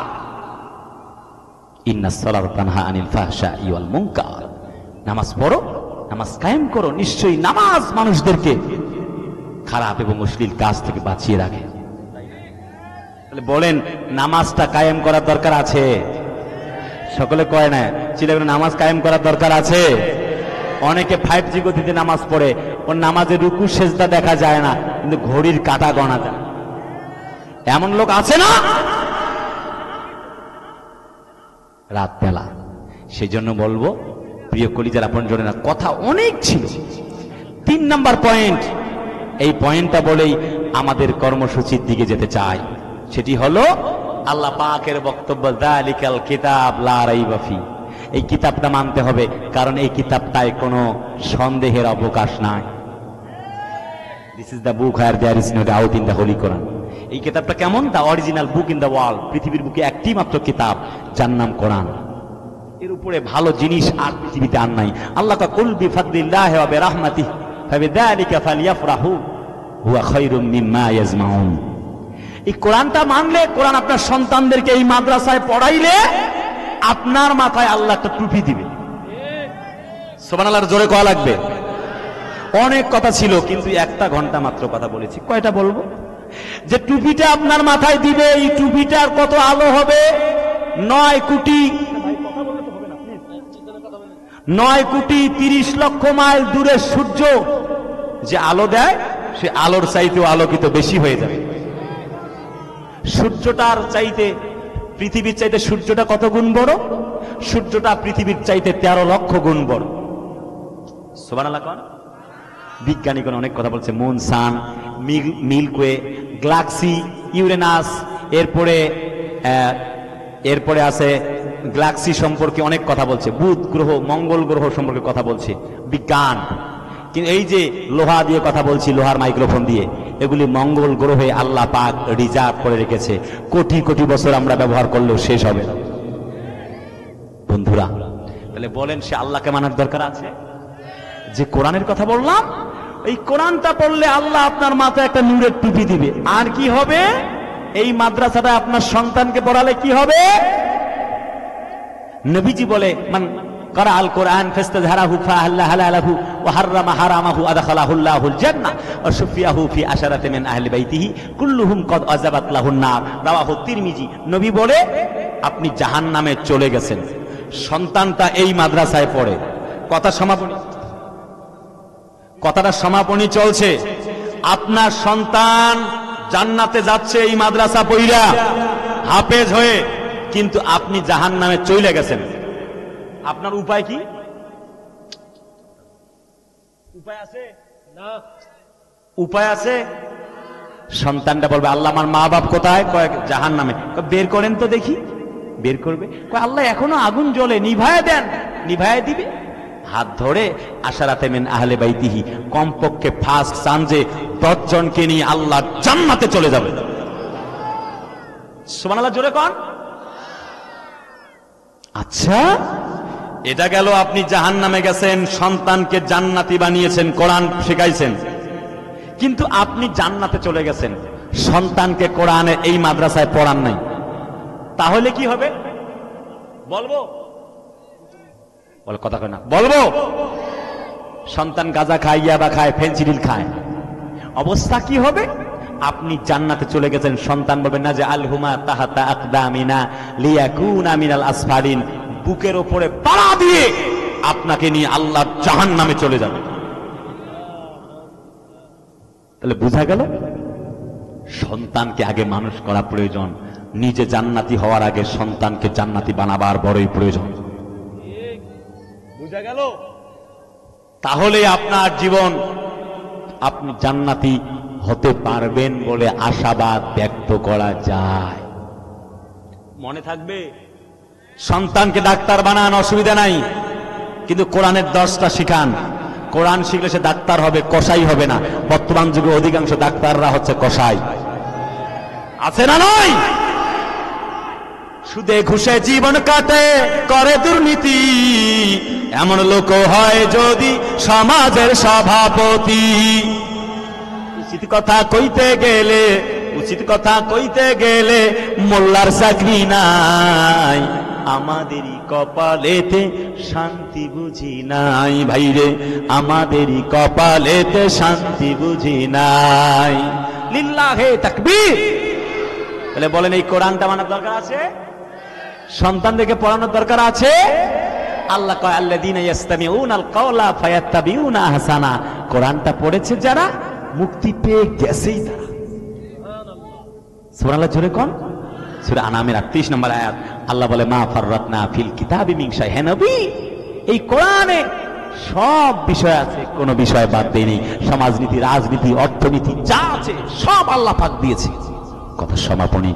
ইন্নাস সালাতা তানহা আনিল ফাহশাই ওয়াল মুনকার। নামাজ পড়ো, নামাজ কায়েম করো। নিশ্চয়ই নামাজ মানুষদেরকে খারাপ এবং অশ্লীল কাজ থেকে বাঁচিয়ে রাখে। তাহলে বলেন, নামাজটা কায়েম করার দরকার আছে? সকলে কয় না, চিলেবেন নামাজ কায়েম করার দরকার আছে। অনেকে 5G গতিতে নামাজ পড়ে, ওর নামাজের রুকু সেজদা দেখা যায় না, কিন্তু ঘড়ির কাঁটা গণা যায়। এমন লোক আছে না রাত বেলা? সেজন্য বলবো প্রিয় কলিজার আপনজনেরা, কথা অনেক ছিল। 3 নাম্বার পয়েন্ট, এই পয়েন্টটা বলেই আমাদের কর্মসূচির দিকে যেতে চাই। সেটি হলো আল্লাহ পাকের বক্তব্য, যালিকাল কিতাব লা রাইবা ফি। এই কিতাবটা মানতে হবে, কারণ এই কিতাবটায় কোনো সন্দেহের অবকাশ নাই। This is the book where there is no doubt in the holy Quran. এই কিতাবটা কেমন? The original book in the world. পৃথিবীর বুকে একটি মাত্র কিতাব, যার নাম কোরআন। এর উপরে ভালো জিনিস আর পৃথিবীতে আর নাই। আল্লাহ কা কুল বিফাদলিল্লাহি ওয়া বিরাহমাতিহি ফাবিযালিকা ফালইফরাহু হুয়া খায়রুম মিম্মা ইয়াজমাউন। এই কোরআনটা মানলে, কোরআন আপনার সন্তানদেরকে এই মাদ্রাসায় পড়াইলে আপনার মাথায় আল্লাহ একটা টুপি দিবে। সুবহানাল্লাহ জোরে কোয়া লাগবে। অনেক কথা ছিল, কিন্তু 1 ঘন্টা মাত্র কথা বলেছি। কয়টা বলবো? যে টুপিটা আপনার মাথায় দিবে, এই টুপিটার কত আলো হবে? 9 কোটি 9 কোটি 30 লক্ষ মাইল দূরে সূর্য যে আলো দেয়, সে আলোর চাইতেও আলোকিত বেশি হয়ে যাবে। সূর্যটার চাইতে পৃথিবীর চাইতে সূর্যটা কত গুণ বড়? সূর্যটা পৃথিবীর চাইতে 13 লক্ষ গুণ বড়। সুবহানাল্লাহ কোন? বিজ্ঞানীগণ অনেক কথা বলছে, মুন, সান, মিল্কওয়ে, গ্যালাক্সি, ইউরেনাস, এরপরে আছে গ্যালাক্সি সম্পর্কে অনেক কথা বলছে, বুধ গ্রহ, মঙ্গল গ্রহ সম্পর্কে কথা বলছে বিজ্ঞান। কিন্তু এই যে লোহা দিয়ে কথা বলছি, লোহার মাইক্রোফোন দিয়ে, এগুলি মঙ্গল গ্রহে আল্লাহ পাক রিজার্ভ করে রেখেছে, কোটি কোটি বছর আমরা ব্যবহার করলেও শেষ হবে না। বন্ধুরা, তাহলে বলেন সে আল্লাহকে মানার দরকার আছে? যে কোরআনের কথা বললাম, এই কোরআনটা পড়লে আল্লাহ আপনার মাথায় একটা নূরের টুপি দিবে। আর কি হবে? এই মাদ্রাসাটা আপনার সন্তানকে পড়ালে কি হবে? নবীজি বলে, মান قرأ القرآن فاستظهره فأحل حلاله وحرم حرامه أدخله الله الجنة وشفيه في عشرة من أهل بيته كلهم قد أذبت له النار رواه الترمذي। নবী বলে, আপনি জাহান্নামে চলে গেছেন, সন্তানটা এই মাদ্রাসায় পড়ে। কথাটা সমাপনী চলছে। আপনার সন্তান জান্নাতে যাচ্ছে এই মাদ্রাসা পড়া, হাফেজ হয়ে, কিন্তু আপনি জাহান্নামে চলে গেছেন। আপনার উপায় কি? উপায় আছে না? উপায় আছে? সন্তানটা বলবে, আল্লাহ আমার মা বাপ কোথায়? কয়েক জাহান্নামে। বের করেন তো দেখি। বের করবে, কয় আল্লাহ এখনো আগুন জ্বলে, নিভায় দেন। নিভায় দিবে, হাত ধরে আশারাতে মিন আহলে বাইতিহি, কমপক্ষে ফার্স্ট চান্সে 10 জনকে নিয়ে আল্লাহ জান্নাতে চলে যাবে। সুবহানাল্লাহ জোরে কোন? আচ্ছা, এটা গেল আপনি জাহান্নামে গেছেন, সন্তানকে জান্নাতি বানিয়েছেন, কোরআন শেখাইছেন, কিন্তু আপনি জান্নাতে চলে গেছেন, সন্তানকে কোরআনে এই মাদ্রাসায় পড়ান নাই। তাহলে কি হবে বলবো? বল কথা কয় না, বলবো। সন্তান গাঁজা খায়, ইয়াবা খায়, ফেনসিডিল খায়, অবস্থা কি হবে? আপনি জান্নাতে চলে গেছেন, সন্তান বলবে না যে আলহুমা তাহাতা আকদামিনা লিয়াকুনা মিনাল আসফালিন, বুকের উপরে পাড়া দিয়ে আপনাকে নিয়ে আল্লাহ জাহান্নামে চলে যাবে। তাহলে বোঝা গেল সন্তানকে আগে মানুষ করা প্রয়োজন, নিজে জান্নাতি হওয়ার আগে সন্তানকে জান্নাতি বানাবার বড়ই প্রয়োজন। বোঝা গেল? তাহলে আপনার জীবন, আপনি জান্নাতি হতে পারবেন বলে আশাবাদ ব্যক্ত করা যায়। মনে থাকবে, সন্তানকে ডাক্তার বানান, অসুবিধা নাই, কিন্তু কোরআনের 10টা শিখান। কোরআন শিখলে সে ডাক্তার হবে, কসাই হবে না। বর্তমান যুগে অধিকাংশ ডাক্তাররা হচ্ছে কসাই, আছে না নয়? সুদে ঘুষে জীবন কাটে, করে দুর্নীতি, এমন লোক হয় যদি সমাজের সভাপতি। উচিত কথা কইতে গেলে মোল্লার চাকরি নাই, আমাদেরই কপালেতে শান্তি বুঝি নাই। ভাইরে, আমাদেরই কপালেতে শান্তি বুঝি নাই। লিল্লাহে তাকবীর। তাহলে বলেন, এই কোরআনটা মানার দরকার আছে, সন্তানদেরকে পড়ানোর দরকার আছে। আল্লাহ কয়, আল্লাযীনা ইয়াসতামিউনাল কাওলা ফায়াত্তাবিউনা আহসানা। কোরআনটা পড়েছে যারা, মুক্তি পেয়ে গেছেই তারা। সুবহানাল্লাহ জোরে কোন? সূরা আনামের 38 নম্বর আয়াত। আল্লাহ বলে, মা ফাররাতনা ফিল কিতাবি মিন শাই। হে নবী, এই কোরআনে সব বিষয় আছে, কোন বিষয় বাদ দেয়নি। সমাজনীতি, রাজনীতি, অর্থনীতি যা আছে সব আল্লাহ পাক দিয়েছে। কথা সমাপনী,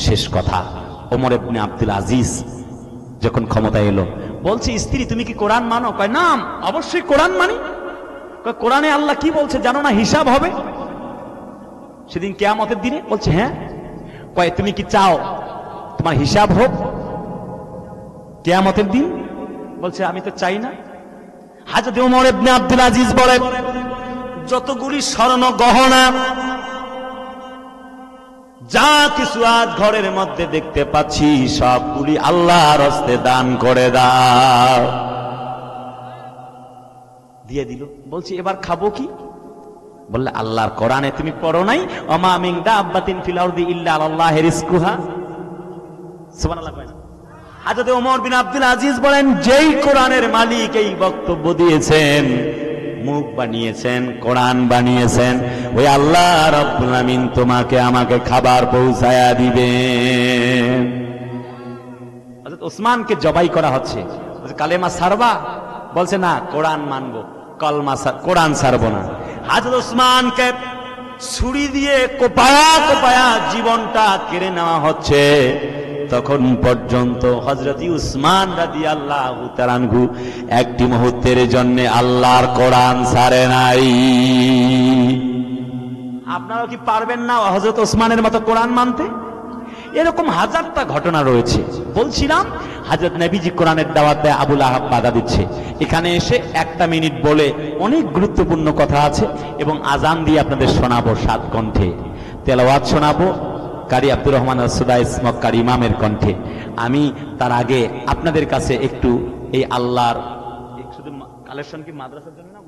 শেষ কথা। ওমর ইবনে আব্দুল আজিজ যখন ক্ষমতায় এলো, বলছে, স্ত্রী তুমি কি কোরআন মানো? কয় না, অবশ্যই কোরআন মানি। কয় কোরআনে আল্লাহ কি বলছে জানো না? হিসাব হবে সেদিন কিয়ামতের দিনে। বলছে হ্যাঁ। কয় তুমি কি চাও তোমার হিসাব হোক কিয়ামতের দিন? বলছে আমি তো চাই না। হযরত ওমর ইবনে আব্দুল আজিজ বলেন, যতগুলি স্বর্ণ গহনা যা কিছু আজ ঘরের মধ্যে দেখতে পাচ্ছি, সবগুলি আল্লাহর হস্তে দান করে দাও। দিয়ে দিল। বলছি এবার খাবো কি? বললে, আল্লাহর কোরআনে তুমি পড়ো নাই, ওমা মিন দাব্বাতিন ফিল আরদি ইল্লা আলাল্লাহি রিজকুহা। সুবহানাল্লাহ। হযরত ওমর বিন আব্দুল আজিজ বলেন, যেই কোরআনের মালিক এই বক্তব্য দিয়েছেন, মুখ বানিয়েছেন, কোরআন বানিয়েছেন, ওই আল্লাহ রাব্বুল আমিন তোমাকে আমাকে খাবার পৌঁছায়া দিবেন। হযরত ওসমানকে জবাই করা হচ্ছে, কালেমা সারবা, বলছে না কোরআন মানবো, কোরআন সারবো না। হযরত ওসমানকে ছুরি দিয়ে কোপায়া কোপায়া জীবনটা কেড়ে নেওয়া হচ্ছে। তখন পর্যন্ত হযরত উসমান রাদিয়াল্লাহু তাআলা আনহু একটি মুহূর্তের জন্য আল্লাহর কোরআন ছাড়ে নাই। আপনারা কি পারবেন না হযরত ওসমানের মতো কোরআন মানতে? এরকম হাজারটা ঘটনা রয়েছে। বলছিলাম হযরত নবীজি কোরআনের দাওয়াত দেয়, আবু লাহাব বাধা দিচ্ছে। এখানে এসে একটা মিনিট বলে অনেক গুরুত্বপূর্ণ কথা আছে এবং আজান দিয়ে আপনাদের শোনাবো 7 কণ্ঠে, তেলাওয়াত শোনাবো কারি আব্দুর রহমান আস-সুদাইস মক্কার ইমামের কণ্ঠে। আমি তার আগে আপনাদের কাছে একটু এই আল্লাহর শুধু কালেকশন কি মাদ্রাসার জন্য না